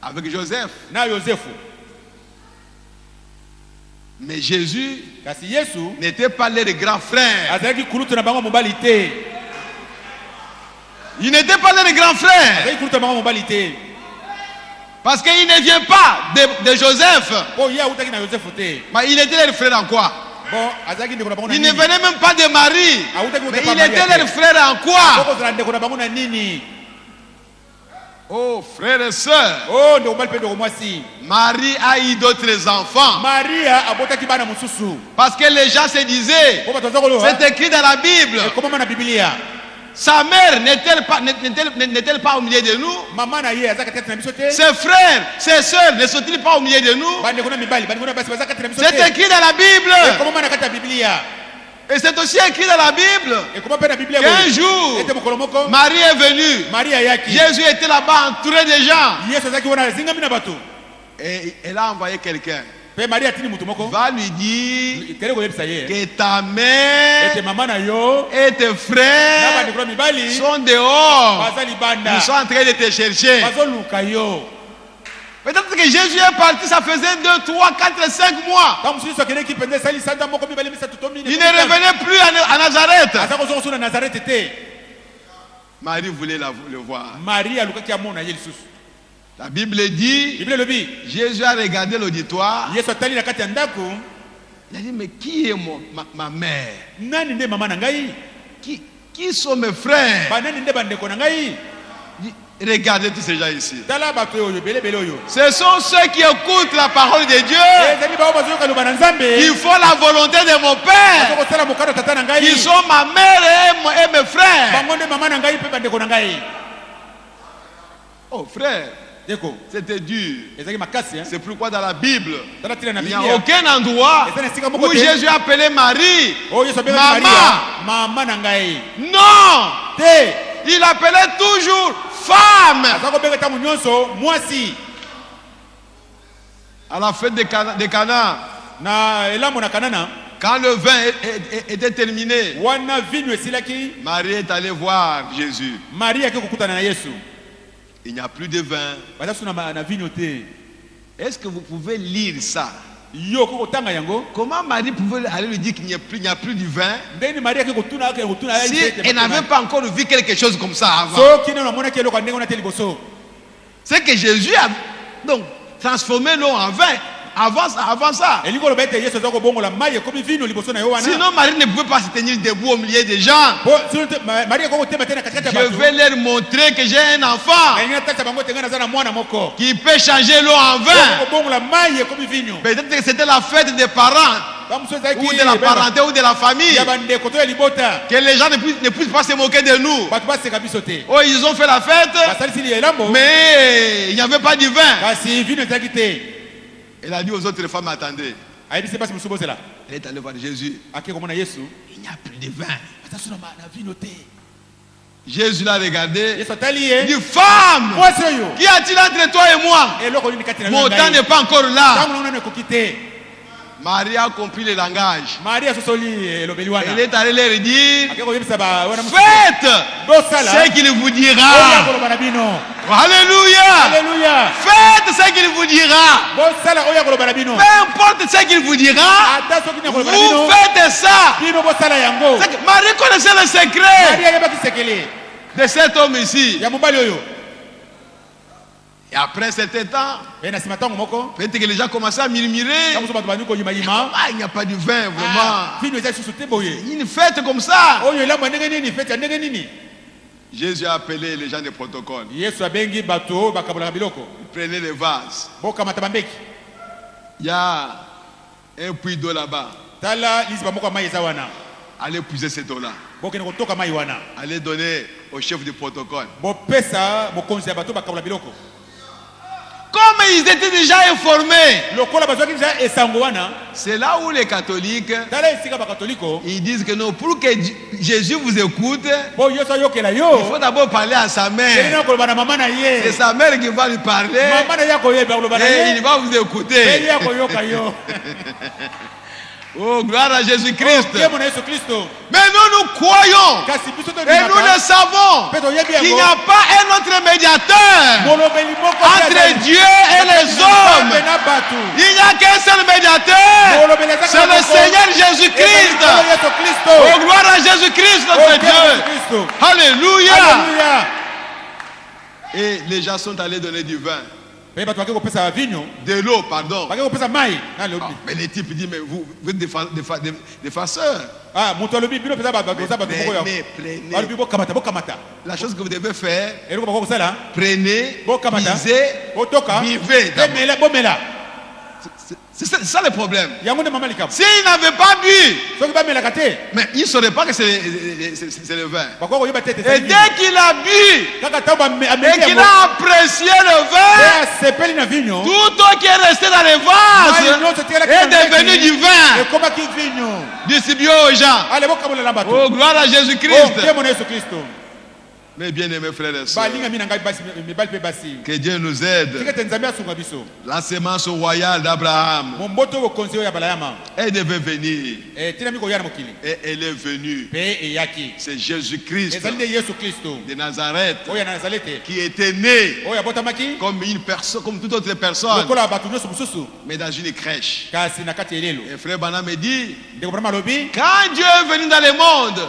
Avec Joseph. Mais Jésus n'était pas leur grand frère. Il n'était pas leur grand frère. Parce qu'il ne vient pas de Joseph. Mais il était leur frère en quoi? Il ne venait même pas de Marie. Mais il était leur frère en quoi? Oh frères et sœurs, Marie a eu d'autres enfants. Parce que les gens se disaient, c'est écrit dans la Bible. Sa mère n'est-elle pas au milieu de nous? Ses frères, ses sœurs ne sont-ils pas au milieu de nous? C'est écrit dans la Bible. Et c'est aussi écrit dans la Bible qu'un jour, Marie est venue. Jésus était là-bas entouré de gens. Et elle a envoyé quelqu'un. Va lui dire que ta mère et tes frères sont dehors. Ils sont en train de te chercher. Peut-être que Jésus est parti, ça faisait 2, 3, 4, 5 mois. Il ne revenait plus à Nazareth. Marie voulait le voir. La Bible dit, Jésus a regardé l'auditoire. Il a dit, mais qui est ma mère? Qui sont mes frères? Regardez tous ces gens ici. Ce sont ceux qui écoutent la parole de Dieu. Ils font la volonté de mon Père. Ils sont ma mère et mes frères. Oh frère, c'était dur. C'est pourquoi dans la Bible, il n'y a aucun endroit où Jésus a appelé Marie maman. Non, il appelait toujours femme. À la fête de Cana, quand le vin était terminé, Marie est allée voir Jésus. Il n'y a plus de vin. Est-ce que vous pouvez lire ça? Comment Marie pouvait aller lui dire qu'il n'y a plus de vin si elle n'avait pas encore vu quelque chose comme ça avant? C'est que Jésus a donc transformé l'eau en vin avant ça. Sinon Marie ne pouvait pas se tenir debout au milieu des gens. Je vais leur montrer que j'ai un enfant qui peut changer l'eau en vin. Peut-être que c'était la fête des parents ou de la parenté ou de la famille, que les gens ne puissent pas se moquer de nous. Oh, ils ont fait la fête, mais il n'y avait pas de vin. Elle a dit aux autres femmes, attendez. Elle est allée voir Jésus. Il n'y a plus de vin. Jésus l'a regardé. Il dit, femme, qu'y a-t-il entre toi et moi? Mon temps n'est pas encore là. Marie a compris le langage. Elle est allée leur dire, faites ce qu'il vous dira. Alléluia. Alléluia. Faites ce qu'il vous dira. Peu importe ce qu'il vous dira, vous faites ça. Marie connaissait le secret de cet homme ici. Et après certain temps, peut-être que les gens commençaient à murmurer. Ah, il n'y a pas de vin, vraiment. Une fête comme ça. Jésus a appelé les gens de protocole. Ils prenaient les vases. Il y a un puits d'eau là-bas. Allez puiser cette eau-là. Allez donner au chef du protocole. Comme ils étaient déjà informés, c'est là où les catholiques ils disent que non, pour que Jésus vous écoute, il faut d'abord parler à sa mère. C'est sa mère qui va lui parler et il va vous écouter. Oh, gloire à Jésus-Christ. Mais nous croyons et nous le savons qu'il n'y a pas un autre médiateur entre Dieu et les hommes. Il n'y a qu'un seul médiateur, c'est le Seigneur Jésus-Christ. Oh, gloire à Jésus-Christ, notre Dieu. Alléluia. Et les gens sont allés donner du vin. De l'eau, pardon. Mais les types disent, mais vous êtes des farceurs. Mais prenez. La chose que vous devez faire, prenez, lisez, vivez. C'est ça le problème. S'ils n'avaient pas bu, mais ils ne sauraient pas que c'est le vin. Et dès qu'il a bu et qu'il a apprécié le vin, tout ce qui est resté dans les vases est devenu du vin. Distribué aux gens. Oh, gloire à Jésus-Christ. Mes bien-aimés frères et sœurs, que Dieu nous aide. La semence royale d'Abraham, elle devait venir. Et elle est venue. C'est Jésus-Christ de Nazareth qui était né comme une personne, comme toute autre personne, mais dans une crèche. Et frère Branham me dit, quand Dieu est venu dans le monde,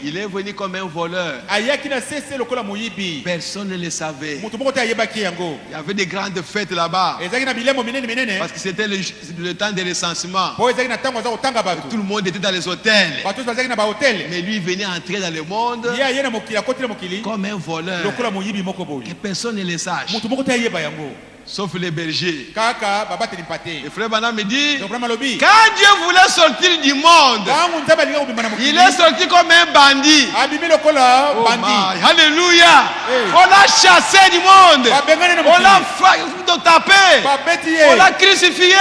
il est venu comme un voleur. Personne ne le savait. Il y avait des grandes fêtes là-bas. Parce que c'était le temps des recensements. Tout le monde était dans les hôtels. Mais lui venait entrer dans le monde comme un voleur. Que personne ne le sache. Sauf les bergers. Et frère Branham me dit, quand Dieu voulait sortir du monde, il est sorti comme un bandit. Oh my, alléluia. On l'a chassé du monde. On l'a tapé. On l'a crucifié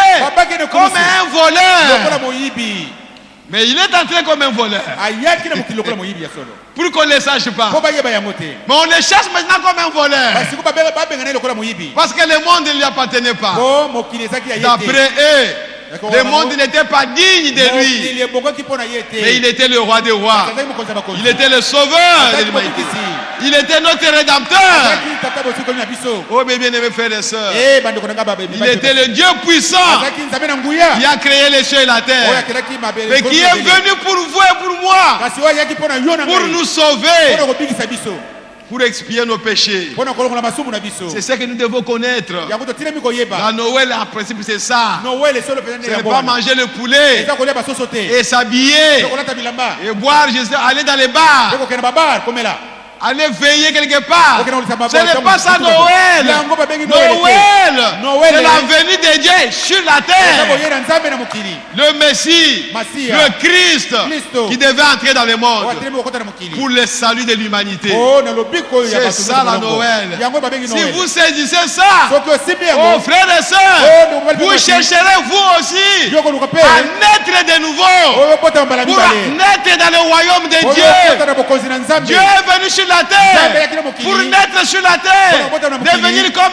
comme un voleur. Mais il est entré comme un voleur. Pour qu'on ne le sache pas. Mais on le cherche maintenant comme un voleur. Parce que le monde ne lui appartenait pas. D'après eux, le monde n'était pas digne de lui. Mais il était le roi des rois. Il était le sauveur de l'humanité. Il était notre rédempteur. Oh mes bien-aimés frères et sœurs, il était le Dieu puissant qui a créé les cieux et la terre, mais qui est venu pour vous et pour moi, pour nous sauver, pour expier nos péchés. C'est ce que nous devons connaître. La Noël, en principe, c'est ça. Ce n'est pas manger le poulet et s'habiller et boire, aller dans les bars, aller veiller quelque part. Ce n'est pas ça Noël. Noël, c'est la venue de Dieu sur la terre. Le Messie, le Christ, qui devait entrer dans le monde pour le salut de l'humanité. C'est ça la Noël. Si vous saisissez ça, oh frères et sœurs, vous chercherez vous aussi à naître de nouveau, pour naître dans le royaume de Dieu. Dieu est venu sur la terre pour naître naître sur la terre, devenir comme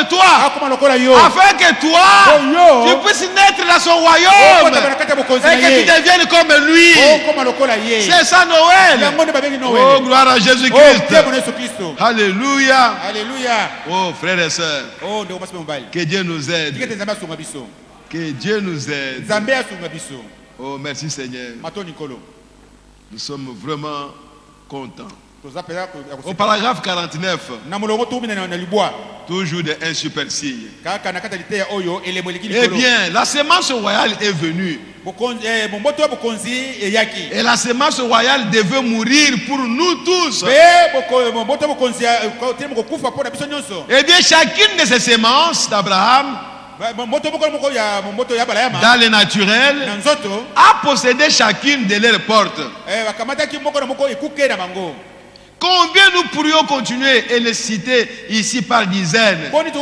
toi, afin que toi, tu puisses naître dans son royaume et que tu deviennes comme lui. C'est ça Noël. Oh, gloire à Jésus-Christ. Alléluia. Oh, frères et sœurs, que Dieu nous aide. Que Dieu nous aide. Oh, merci Seigneur. Nous sommes vraiment contents. Au paragraphe 49, toujours de un super signe. Eh bien, la sémence royale est venue. Et la sémence royale devait mourir pour nous tous. Eh bien, chacune de ces sémences d'Abraham, dans le naturel, a possédé chacune de leurs portes. Combien nous pourrions continuer et les citer ici par dizaines? Combien de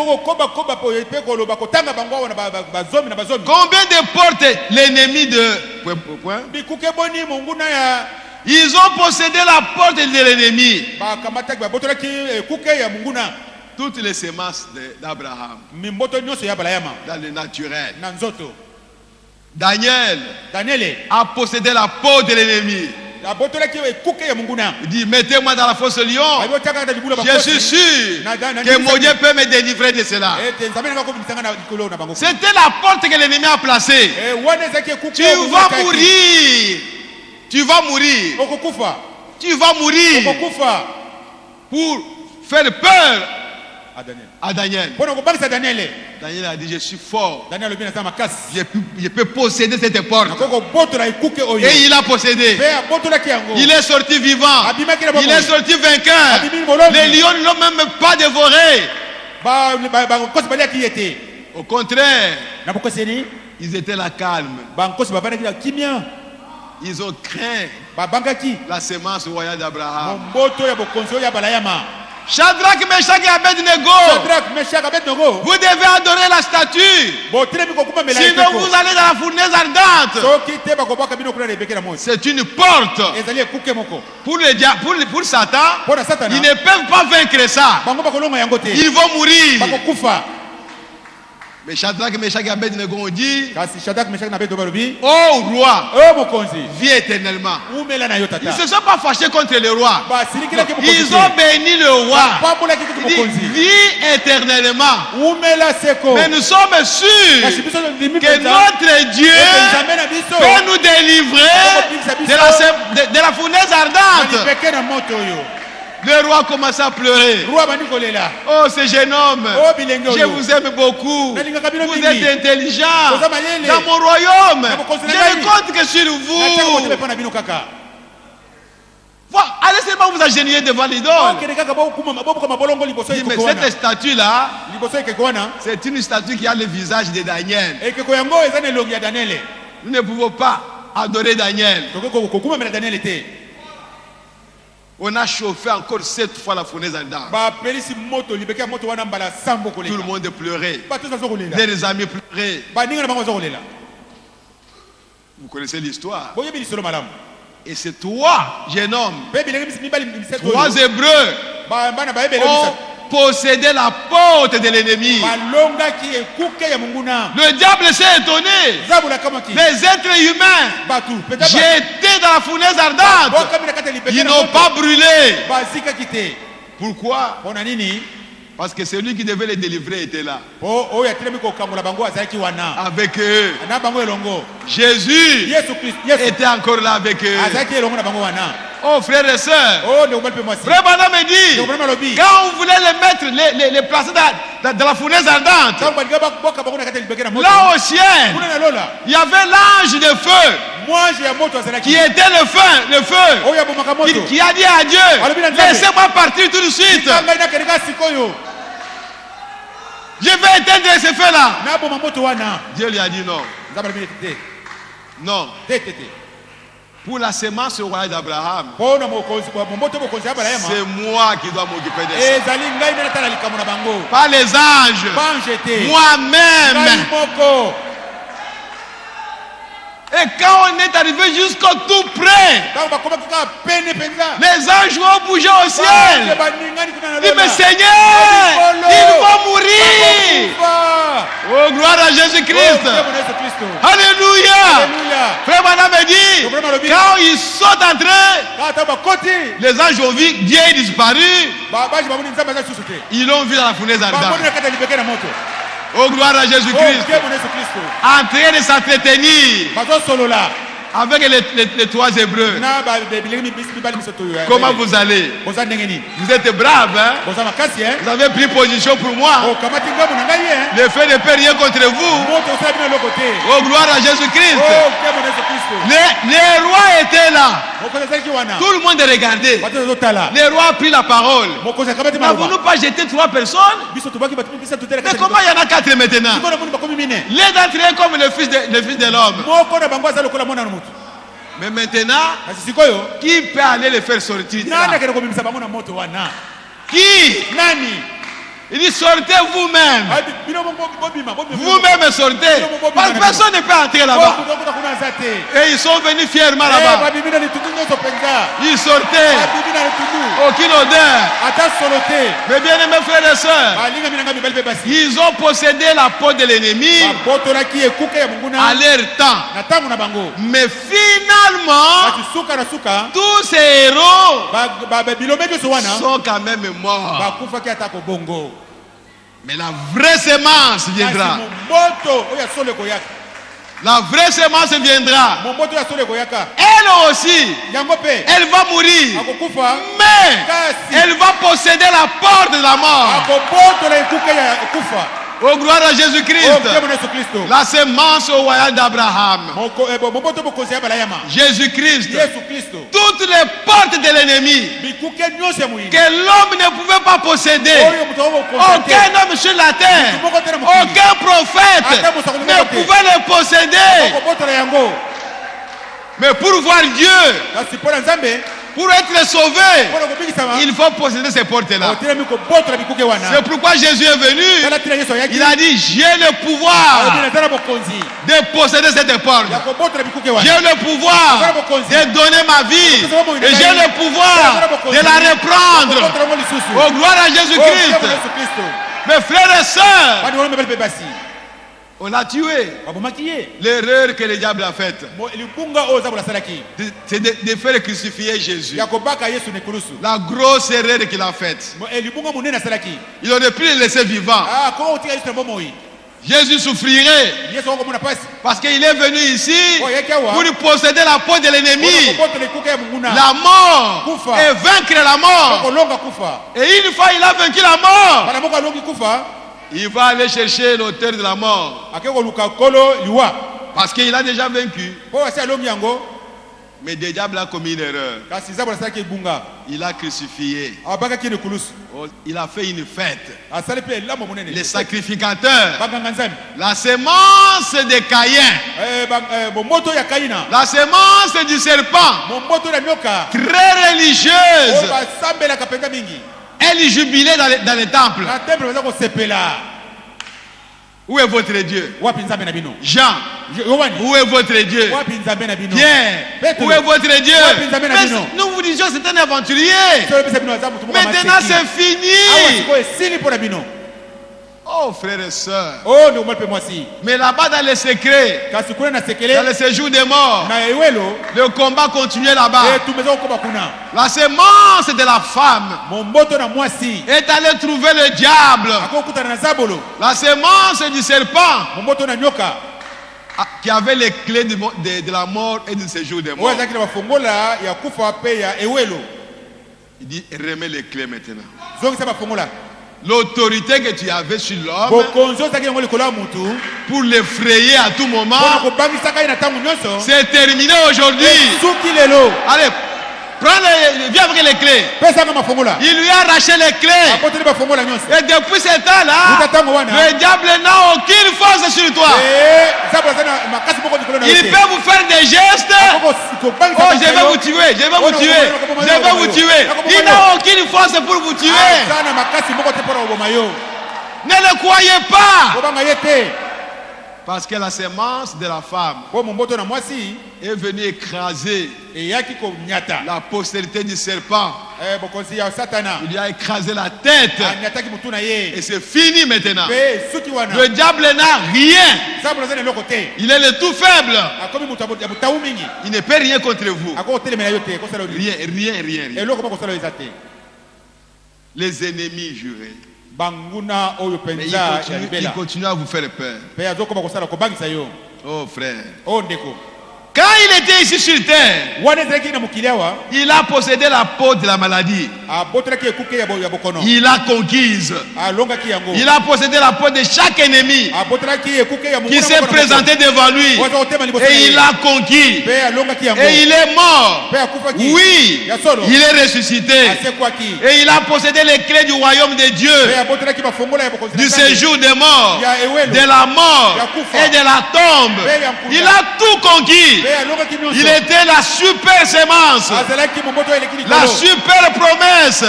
portes l'ennemi de... Ils ont possédé la porte de l'ennemi. Toutes les semences d'Abraham dans le naturel. Daniel a possédé la porte de l'ennemi. Il dit, mettez-moi dans la fosse lion. Je suis sûr que mon Dieu peut me délivrer de cela. C'était la porte que l'ennemi a placée. Tu vas mourir. Tu vas mourir. Tu vas mourir pour faire peur à Daniel. Daniel a dit, je suis fort. Je peux posséder cette porte. Et il a possédé. Il est sorti vivant. Il est sorti vainqueur. Les lions ne l'ont même pas dévoré. Au contraire, ils étaient là calmes. Ils ont craint la sémence royale d'Abraham. Shadrach, Meshach et Abednego, vous devez adorer la statue. Sinon vous allez dans la fournaise ardente. C'est une porte. Pour Satan, ils ne peuvent pas vaincre ça. Ils vont mourir. Mais Shadrach, Meshach et Abednego ont dit, oh roi, vis éternellement. Ils ne se sont pas fâchés contre le roi. Ils ont béni le roi. Ils disent, vis éternellement. Mais nous sommes sûrs que notre Dieu peut nous délivrer de la fournaise ardente. Le roi commence à pleurer. Oh, ce jeune homme, je vous aime beaucoup. Vous êtes intelligent. Dans mon royaume, je ne compte que sur vous. Allez seulement vous agenouiller devant l'idole. Mais cette statue-là, c'est une statue qui a le visage de Daniel. Nous ne pouvons pas adorer Daniel. On a chauffé encore 7 fois la fournaise ardente. Tout le monde pleurait. Les amis pleuraient. Vous connaissez l'histoire. Et c'est toi, jeune homme, 3 Hébreux ont possédé la porte de l'ennemi. Le diable s'est étonné. Les êtres humains jetés dans la fournaise ardente, ils n'ont pas brûlé. Pourquoi? Parce que celui qui devait les délivrer était là. Avec eux. Jésus était encore là avec eux. Oh frères et sœurs, Frère Branham me dit, quand on voulait les mettre, les placer dans la fournaise ardente, là au ciel, il y avait l'ange de feu qui était le feu, qui a dit à Dieu, laissez-moi partir tout de suite. Je vais éteindre ce feu-là. Dieu lui a dit non. Non. Pour la sémence royale d'Abraham, c'est moi qui dois m'occuper de ça. Pas les anges. Moi-même. Et quand on est arrivé jusqu'au tout près, les anges ont bougé au ciel. Dit, mais Seigneur, il va mourir. Oh, gloire à Jésus-Christ. Alléluia. Frère Madame me dit, quand ils sont entrés, les anges ont vu Dieu est disparu. Ils l'ont vu dans la fournaise ardente. Oh, gloire à Jésus-Christ. En train de s'entretenir avec les trois Hébreux. Comment vous allez? Vous êtes braves, hein? Vous avez pris position pour moi. Le feu ne peut rien contre vous. Oh, gloire à Jésus-Christ. Les rois étaient là. Tout le monde regardait. Les rois ont pris la parole. N'avons-nous pas jeté 3 personnes? Mais comment il y en a 4 maintenant? L'un d'entre eux comme le fils de l'homme. Mais maintenant, qui peut aller les faire sortir? Qui? Il dit sortez vous-même. Vous-même sortez. Parce que personne ne peut entrer là-bas. Et ils sont venus fièrement là-bas. Ils sortaient. Aucune odeur. Mais bien aimés frères et sœurs, ils ont possédé la peau de l'ennemi à leur temps. Mais finalement, tous ces héros sont quand même morts. Mais la vraie semence viendra. La vraie semence viendra. Elle aussi, elle va mourir. Mais elle va posséder la porte de la mort. Oh, gloire à Jésus-Christ. La semence au royaume d'Abraham. Jésus-Christ. Toutes les portes de l'ennemi que l'homme ne pouvait pas posséder. Aucun homme sur la terre, aucun prophète ne pouvait les posséder. Mais pour voir Dieu, pour être sauvé, il faut posséder ces portes-là. C'est pourquoi Jésus est venu. Il a dit, j'ai le pouvoir de posséder cette porte. J'ai le pouvoir de donner ma vie. Et j'ai le pouvoir de la reprendre. Oh, gloire à Jésus-Christ. Mes frères et sœurs, on l'a tué. L'erreur que le diable a faite, c'est de faire crucifier Jésus. La grosse erreur qu'il a faite. Il aurait pu le laisser vivant. Jésus souffrirait parce qu'il est venu ici pour posséder la peau de l'ennemi, la mort, et vaincre la mort. Et une fois il a vaincu la mort, il va aller chercher l'auteur de la mort. Parce qu'il a déjà vaincu. Mais le diable a commis une erreur. Il a crucifié. Il a fait une fête. Les sacrificateurs. La semence de Caïn. La semence du serpent. Très religieuse. Elle jubilait dans les temples. Où est votre Dieu? Jean, où est votre Dieu? Pierre, où est votre Dieu? Mais nous vous disions c'est un aventurier. Maintenant c'est fini. Oh frères et sœurs. Mais là-bas dans les secrets, dans le séjour des morts, le combat continuait là-bas. La semence de la femme est allée trouver le diable. La semence du serpent qui avait les clés de la mort et du séjour des morts. Il dit remets les clés maintenant. L'autorité que tu avais sur l'homme pour l'effrayer à tout moment, c'est terminé aujourd'hui. Allez, viens avec les clés. Il lui a arraché les clés. Et depuis ce temps-là, le diable n'a aucune force sur toi. Il peut vous faire des gestes. Oh, je vais vous tuer, je vais vous tuer, je vais vous tuer. Il n'a aucune force pour vous tuer. Ne le croyez pas. Parce que la semence de la femme est venue écraser la postérité du serpent. Il lui a écrasé la tête. Et c'est fini maintenant. Le diable n'a rien. Il est le tout faible. Il ne peut rien contre vous. Rien. Les ennemis jurés. Mais il continue à vous faire peur. Oh frère. Quand il était ici sur terre, il a possédé la peau de la maladie. Il a conquise. Il a possédé la peau de chaque ennemi qui s'est présenté devant lui. Et il a conquis. Et il est mort. Oui, il est ressuscité. Et il a possédé les clés du royaume de Dieu, du séjour des morts, de la mort et de la tombe. Il a tout conquis. Il était la super sémence, la super promesse.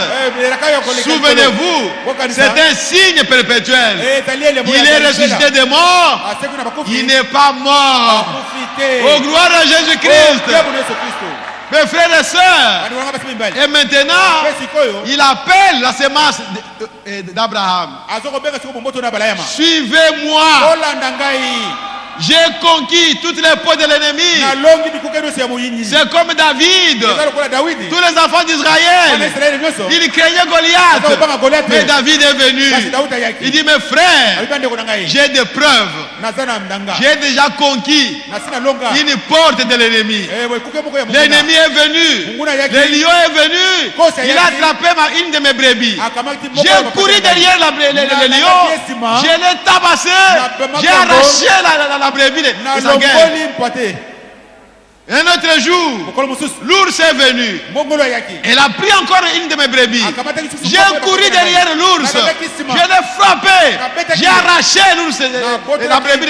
Souvenez-vous, c'est un signe perpétuel. Il est ressuscité des morts. Il n'est pas mort. Oh, gloire à Jésus-Christ. Mes frères et sœurs, et maintenant, il appelle la sémence d'Abraham. Suivez-moi. J'ai conquis toutes les peaux de l'ennemi. C'est comme David. Tous les enfants d'Israël, ils craignaient Goliath. Mais David est venu. Il dit, mes frères, j'ai des preuves. J'ai déjà conquis une porte de l'ennemi. L'ennemi est venu. Le lion est venu. Il a attrapé une de mes brebis. J'ai couru derrière le lion. Je l'ai tabassé. J'ai arraché la brebis de sa gueule. Un autre jour, l'ours est venu. Elle a pris encore une de mes brebis. J'ai couru derrière l'ours. Je l'ai frappé. J'ai arraché l'ours, la brebis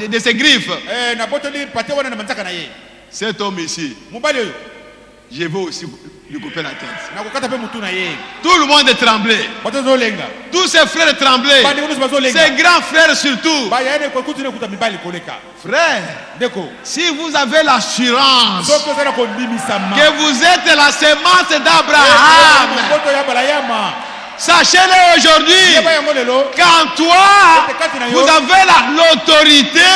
de ses griffes. Cet homme ici, je veux aussi lui couper la tête. Tout le monde est tremblé. Tous ses frères tremblaient. Ses grands frères surtout. Frère, si vous avez l'assurance que vous êtes la sémence d'Abraham, sachez-le aujourd'hui qu'en toi, vous avez l'autorité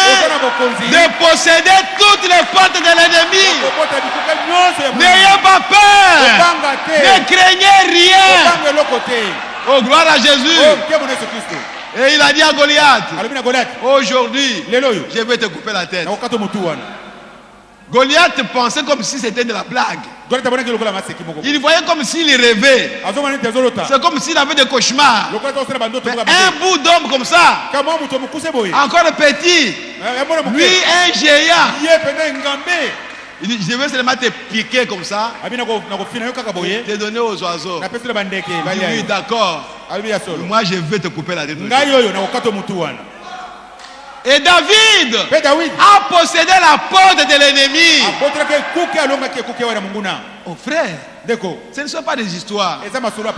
de posséder toutes les portes de l'ennemi. N'ayez pas peur. Ne craignez rien. Oh, gloire à Jésus. Et il a dit à Goliath, aujourd'hui, je vais te couper la tête. Goliath pensait comme si c'était de la blague. Il voyait comme s'il rêvait. C'est comme s'il avait des cauchemars. Mais un bout d'homme comme ça, encore petit, lui un géant. Il dit, je vais seulement te piquer comme ça, te donner aux oiseaux. Il dit, oui, d'accord. Moi, je vais te couper la tête. Et David a possédé la porte de l'ennemi. Oh frère, ce ne sont pas des histoires,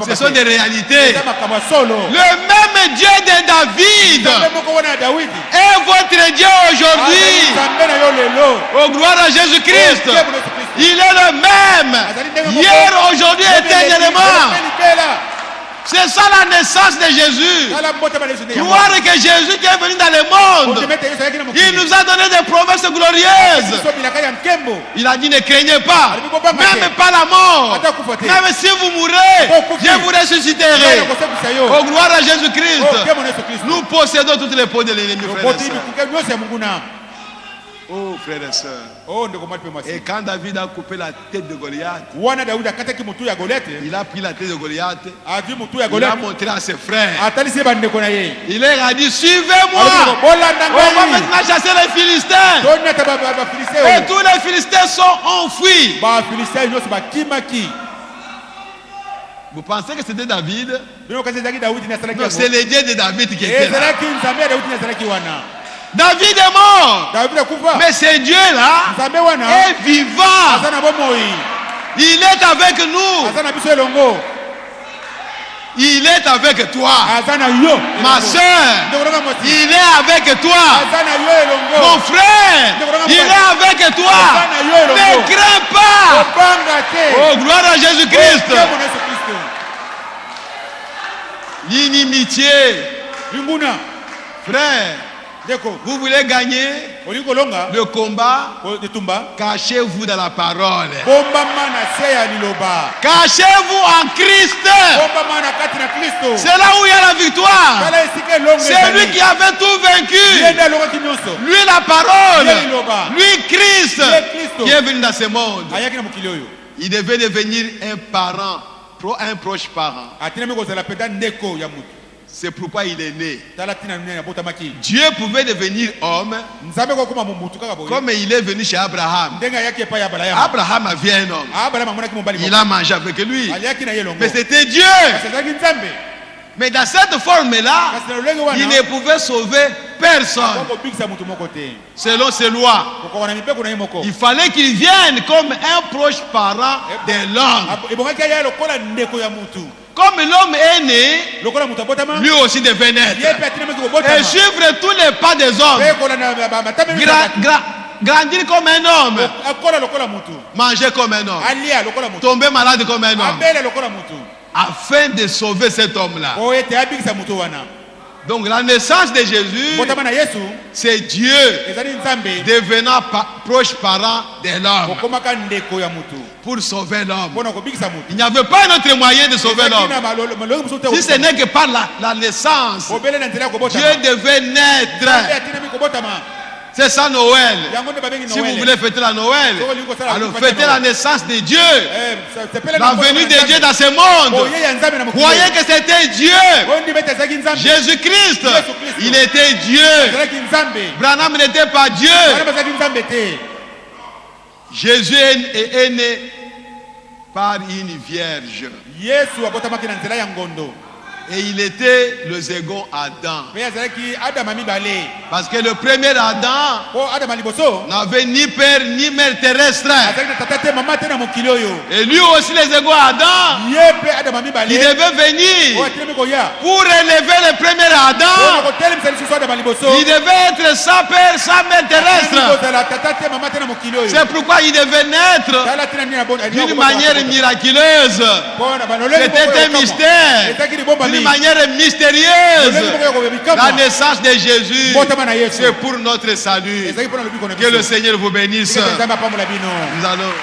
ce sont des réalités. Le même Dieu de David est votre Dieu aujourd'hui. Oh, gloire à Jésus-Christ. Il est le même hier, aujourd'hui, éternellement. C'est ça la naissance de Jésus. Croire que Jésus qui est venu dans le monde, il nous a donné des promesses glorieuses. Il a dit, ne craignez pas, même pas la mort. Même si vous mourrez, je vous ressusciterai. Oh, gloire à Jésus-Christ. Nous possédons toutes les peaux de l'ennemi, frères et sœurs. Oh, frères et sœurs. Et quand David a coupé la tête de Goliath, il a pris la tête de Goliath, il a montré à ses frères. Il leur a dit, suivez-moi. On va maintenant chasser les Philistins. Et tous les Philistins sont enfuis. Vous pensez que c'était David? Non, c'est le Dieu de David qui était là. David est mort. Mais ce Dieu-là est vivant. Il est avec nous. Il est avec toi. Ma soeur, il est avec toi. Mon frère, il est avec toi. Ne crains pas. Oh, gloire à Jésus-Christ. L'inimitié. Frère, vous voulez gagner le combat, cachez-vous dans la parole. Cachez-vous en Christ. C'est là où il y a la victoire. C'est lui qui avait tout vaincu. Lui la parole. Lui Christ qui est venu dans ce monde. Il devait devenir un parent, un proche parent. C'est pourquoi il est né. Dieu pouvait devenir homme comme il est venu chez Abraham. Abraham a vu un homme. Il a mangé avec lui. Mais c'était Dieu. Mais dans cette forme-là, il ne pouvait sauver personne. Selon ses lois, il fallait qu'il vienne comme un proche parent de l'homme. Comme l'homme est né, lui aussi devait naître. Et suivre tous les pas des hommes. Grandir comme un homme. Manger comme un homme. Tomber malade comme un homme. Afin de sauver cet homme-là. Donc la naissance de Jésus, c'est Dieu devenant proche parent de l'homme pour sauver l'homme. Il n'y avait pas un autre moyen de sauver l'homme. Si ce n'est que par la naissance, Dieu devait naître. C'est ça Noël. Si vous voulez fêter la Noël, alors fêtez la naissance de Dieu. La venue de Dieu dans ce monde. Croyez que c'était Dieu. Jésus-Christ, il était Dieu. Branham n'était pas Dieu. Jésus est né par une vierge. Et il était le second Adam. Parce que le premier Adam n'avait ni père ni mère terrestre. Et lui aussi, le second Adam, il devait venir pour élever le premier Adam. Il devait être sans père, sans mère terrestre. C'est pourquoi il devait naître d'une manière miraculeuse. C'était un mystère. D'une manière mystérieuse. La naissance de Jésus, c'est pour notre salut. Que le Seigneur vous bénisse. Nous allons.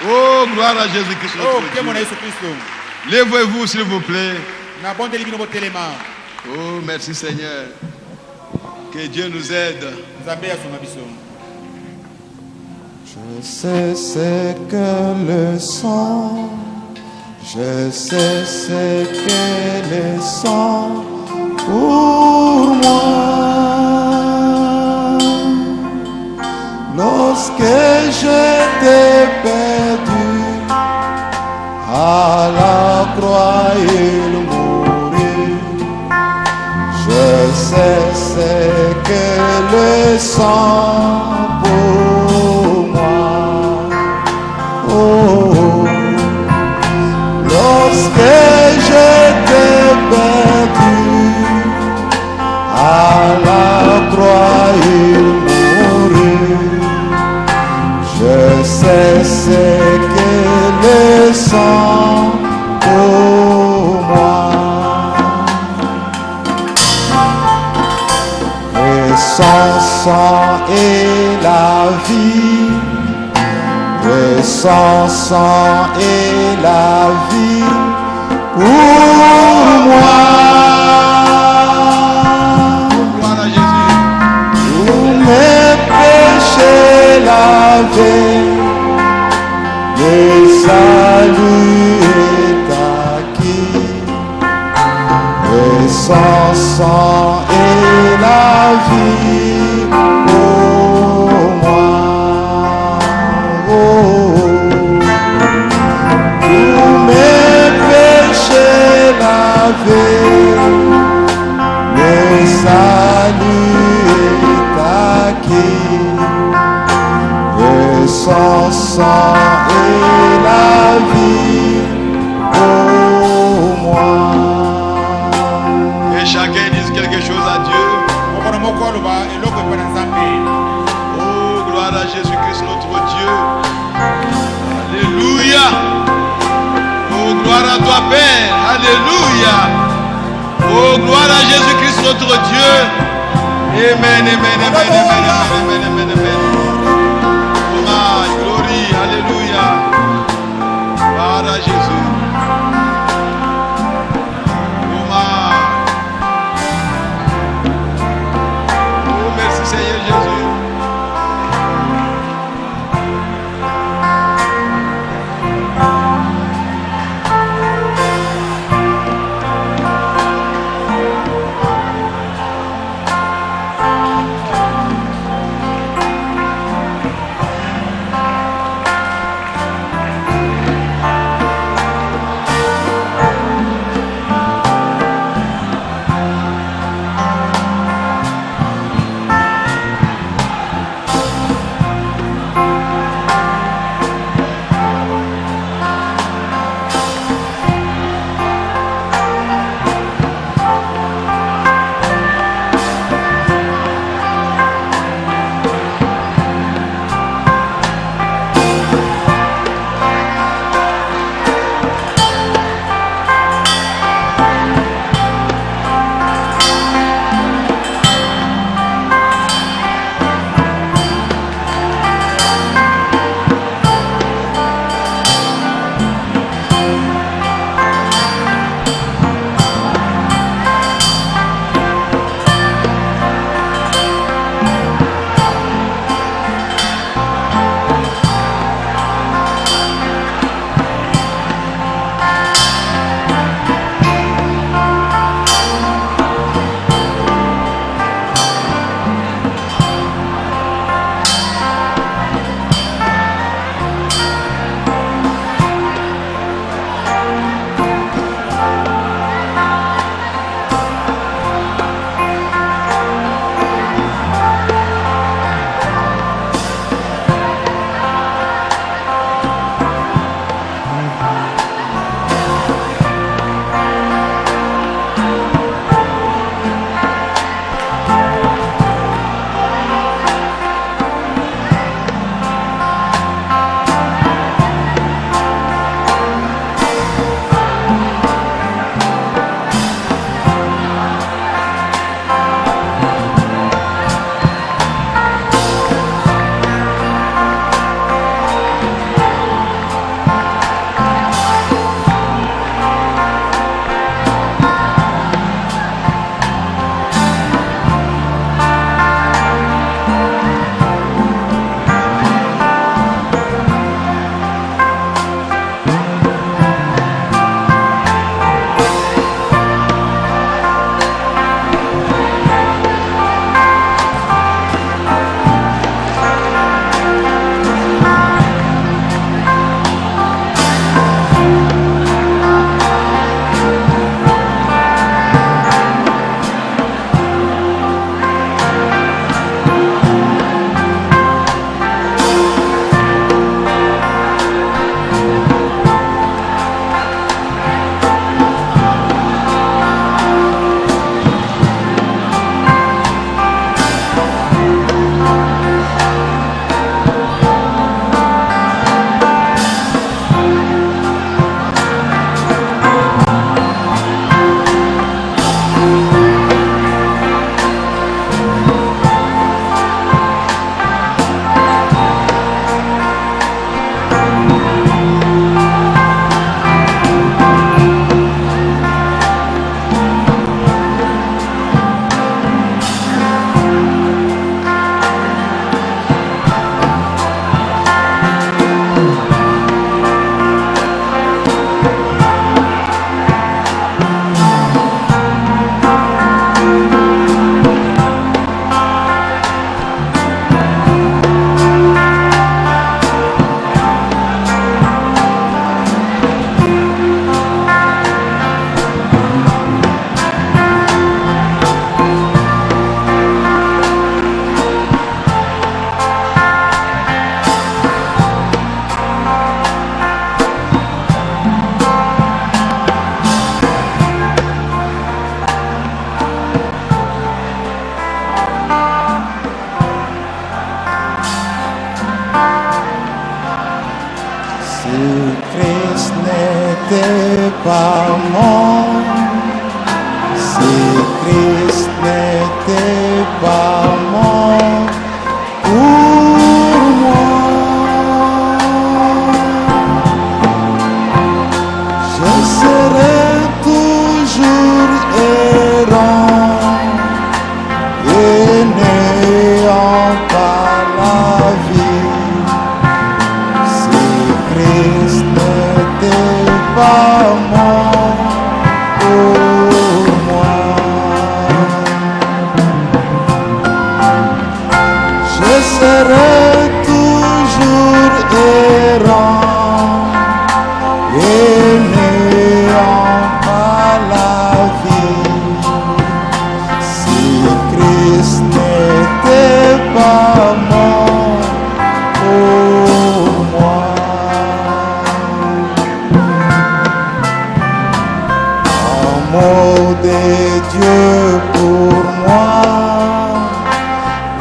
Oh, gloire à Jésus-Christ. Levez-vous, s'il vous plaît. Oh, merci Seigneur. Que Dieu nous aide. Je sais ce que le sang. Je sais ce qu'est le sang pour moi. Lorsque j'étais perdu, à la croix il mourit. Je sais ce qu'est le sang pour moi. Oh. Lorsque j'étais perdu, à la croix il mourit. Je sais ce qu'est le sang pour moi. Et son sang est la vie. Et son sang est la vie pour moi. Gloire à Jésus. Tous mes péchés lavés, le salut est acquis. Et son sang est la vie pour moi. Tous mes péchés lavés, le salut est acquis. Et son sang est la vie pour moi. Oh, gloire à Jésus-Christ, notre Dieu. Amen, amen, amen, amen, amen, amen, amen. Oh, glory, alléluia. Gloire à Jésus. Oh, merci Seigneur Jésus. L'amour de Dieu pour moi,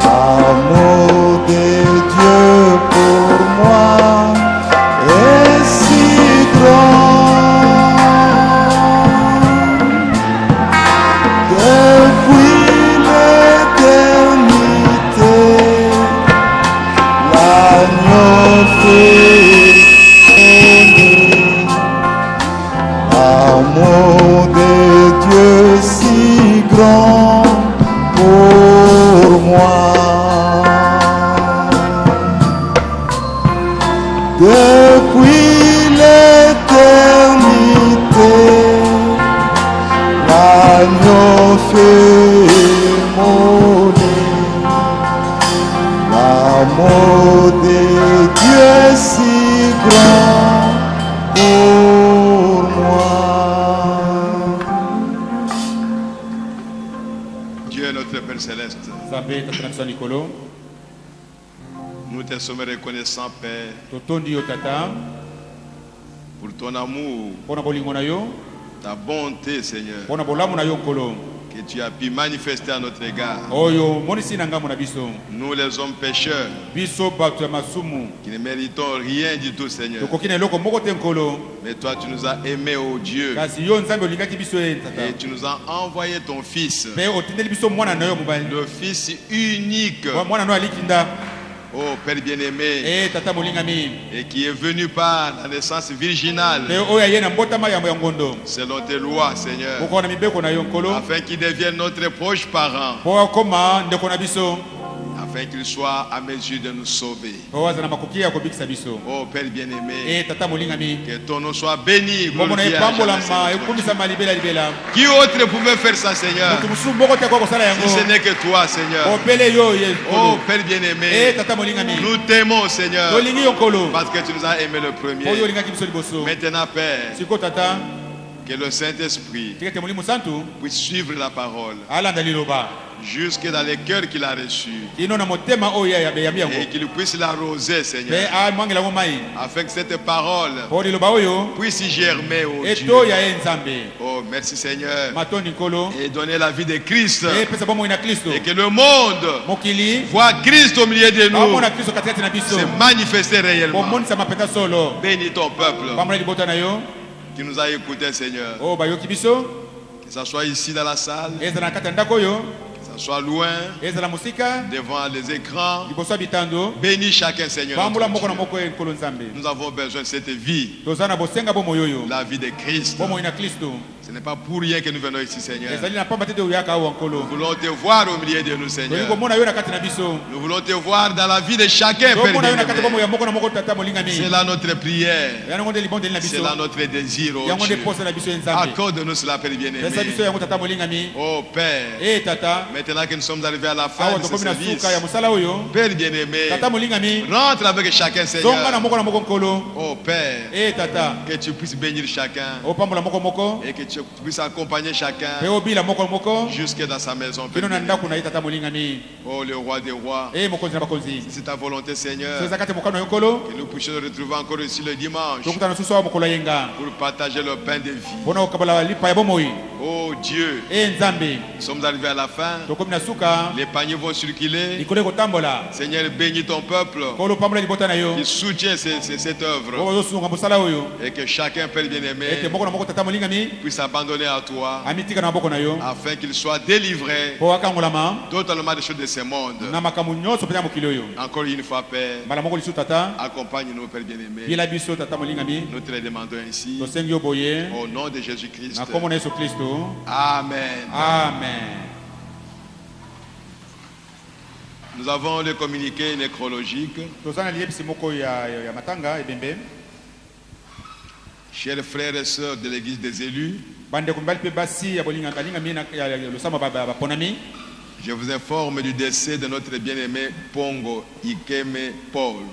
l'amour de Dieu pour moi est si grand. Depuis l'éternité, l'agneau fait aimer. L'amour de Dieu si grand pour moi. Depuis l'éternité, l'agneau fait mourir. L'amour de Dieu si grand pour moi. Dieu notre Père Céleste, nous te sommes reconnaissants, Père, pour ton amour, ta bonté, Seigneur, que tu as pu manifester à notre égard. Nous, les hommes pécheurs, qui ne méritons rien du tout, Seigneur. Mais toi, tu nous as aimés, ô Dieu. Et tu nous as envoyé ton Fils, le Fils unique. Oh Père bien-aimé, et qui est venu par la naissance virginale, selon tes lois, Seigneur, afin qu'il devienne notre proche parent, afin qu'il soit à mesure de nous sauver. Oh Père bien-aimé, que ton nom soit béni, glorifié à jamais. Qui autre pouvait faire ça, Seigneur, si ce n'est que toi, Seigneur? Oh Père bien-aimé, nous t'aimons, Seigneur, parce que tu nous as aimé le premier. Maintenant, Père, que le Saint-Esprit puisse suivre la parole jusque dans les cœurs qu'il a reçus, et qu'il puisse l'arroser, Seigneur, afin que cette parole puisse germer, oh Dieu. Oh, merci, Seigneur, et donner la vie de Christ, et que le monde voit Christ au milieu de nous se manifester réellement. Bénis ton peuple qui nous a écoutés, Seigneur, que ça soit ici dans la salle, que ça soit loin, devant les écrans. Bénis chacun, Seigneur. Nous avons besoin de cette vie, la vie de Christ. Ce n'est pas pour rien que nous venons ici, Seigneur. Nous voulons te voir au milieu de nous, Seigneur. Nous voulons te voir dans la vie de chacun, Père bien-aimé. C'est là notre prière, c'est là notre désir, oh Dieu. Accorde-nous cela, Père bien-aimé. Oh Père, maintenant que nous sommes arrivés à la fin de ce service, Père bien-aimé, rentre avec chacun, Seigneur. Oh Père, que tu puisses bénir chacun, et que tu puisses accompagner chacun jusque dans sa maison, Père bien-aimé. Oh le roi des rois, c'est ta volonté, Seigneur, que nous puissions nous retrouver encore ici le dimanche pour partager le pain de vie. Oh Dieu, nous sommes arrivés à la fin. Les paniers vont circuler. Seigneur, bénis ton peuple qui soutient cette œuvre, et que chacun, Père bien-aimé, puisse abandonner à toi, afin qu'il soit délivré totalement des choses de ce monde. Encore une fois, Père, accompagne-nous, Père bien-aimé. Nous te le demandons ainsi, au nom de Jésus-Christ. Amen. Amen. Nous avons le communiqué nécrologique. Chers frères et sœurs de l'église des élus, je vous informe du décès de notre bien-aimé Pongo Ikeme Paul.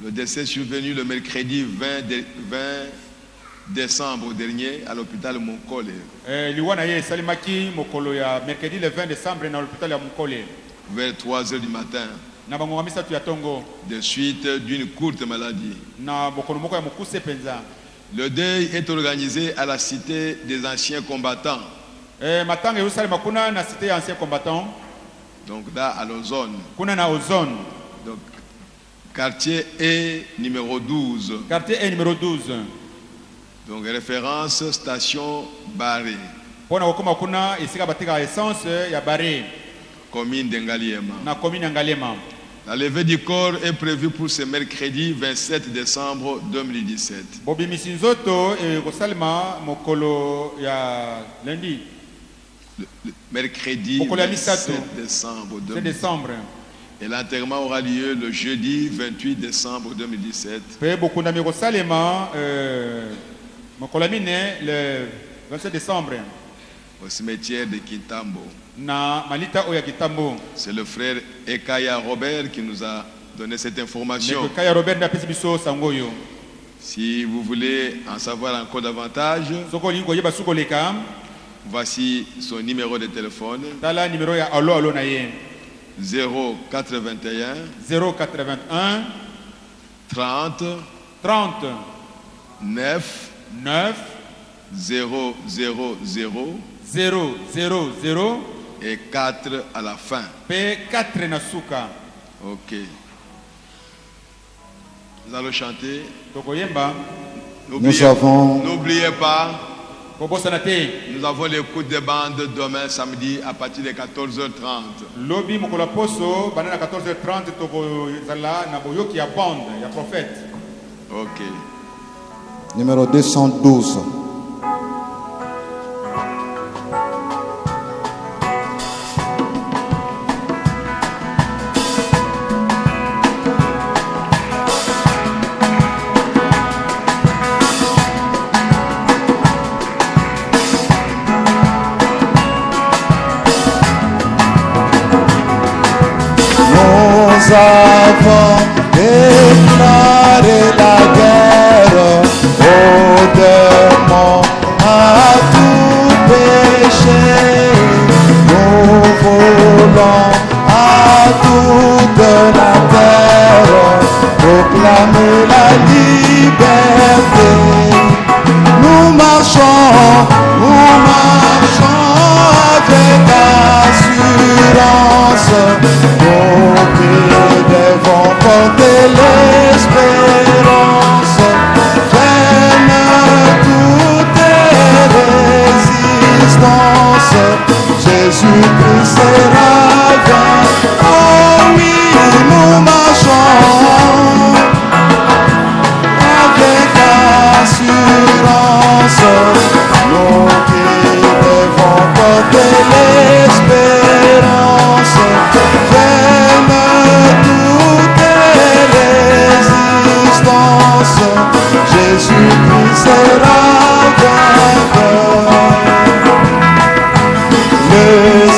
Le décès est survenu le mercredi 20 décembre dernier à l'hôpital Monkole. Vers 3 h du matin. de suite d'une courte maladie. Le deuil est organisé à la cité des anciens combattants. Donc là, à l'Ozone. Donc, quartier E numéro 12. Donc, référence station Barré. Commune d'Engaliema. La levée du corps est prévue pour ce mercredi 27 décembre 2017. Mercredi 27 décembre 2017. Et l'enterrement aura lieu le jeudi 28 décembre 2017. Le 27 décembre. Au cimetière de Kintambo. C'est le frère Ekaya Robert qui nous a donné cette information. Si vous voulez en savoir encore davantage, voici son numéro de téléphone. 081 30 9 000 et 4 à la fin. P4 nasuka. Ok. Nous allons chanter. N'oubliez pas. Nous avons l'écoute des bandes demain samedi à partir de 14h30. Lobi mokolo poso banana 14h30 toko zala na boyoki ya bande ya prophète. Ok. Numéro 212. Nous avons déclaré la guerre au démon, à tout péché. Nous voulons à toute la terre proclamer la liberté. Nous marchons avec assurance. Nous devons porter l'espérance. Freine toutes résistances. Jésus-Christ sera vainqueur. Oh oui, nous marchons avec assurance. Nous qui devons porter l'espérance. Jésus-Christ sera vainqueur. Le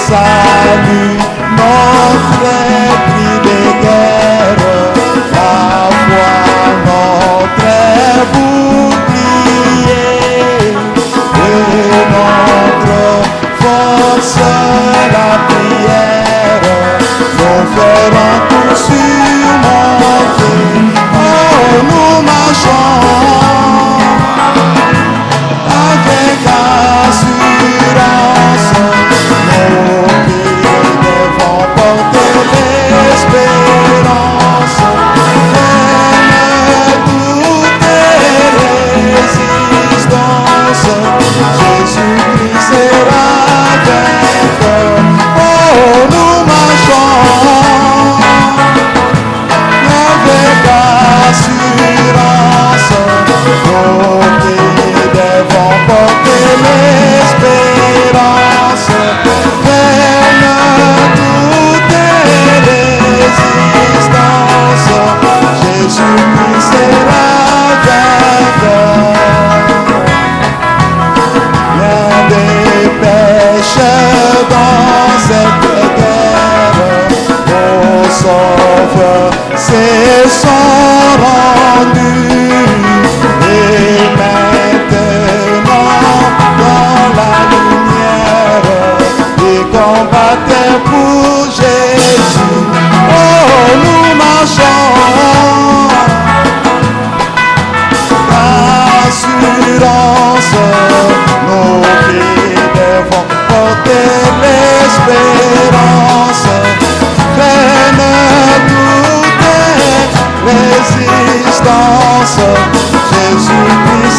salut, notre cri de guerre, la foi, notre bouclier, et notre force, la prière, nous ferons tout surmonter. Oh, nous marchons avec assurance. Nous qui devons porter l'espérance. Freine toutes résistances. Jésus-Christ sera vainqueur. Oh, nous marchons avec assurance. Nous qui devons porter l'espérance. Freine toutes résistances. Jésus-Christ sera vainqueur. Rien des pécheurs dans cette guerre. Au sauveur, c'est son rendu. Et maintenant, dans la lumière, ils combattaient pour Jésus. Oh, espérance, freine toute résistance. Jésus-Christ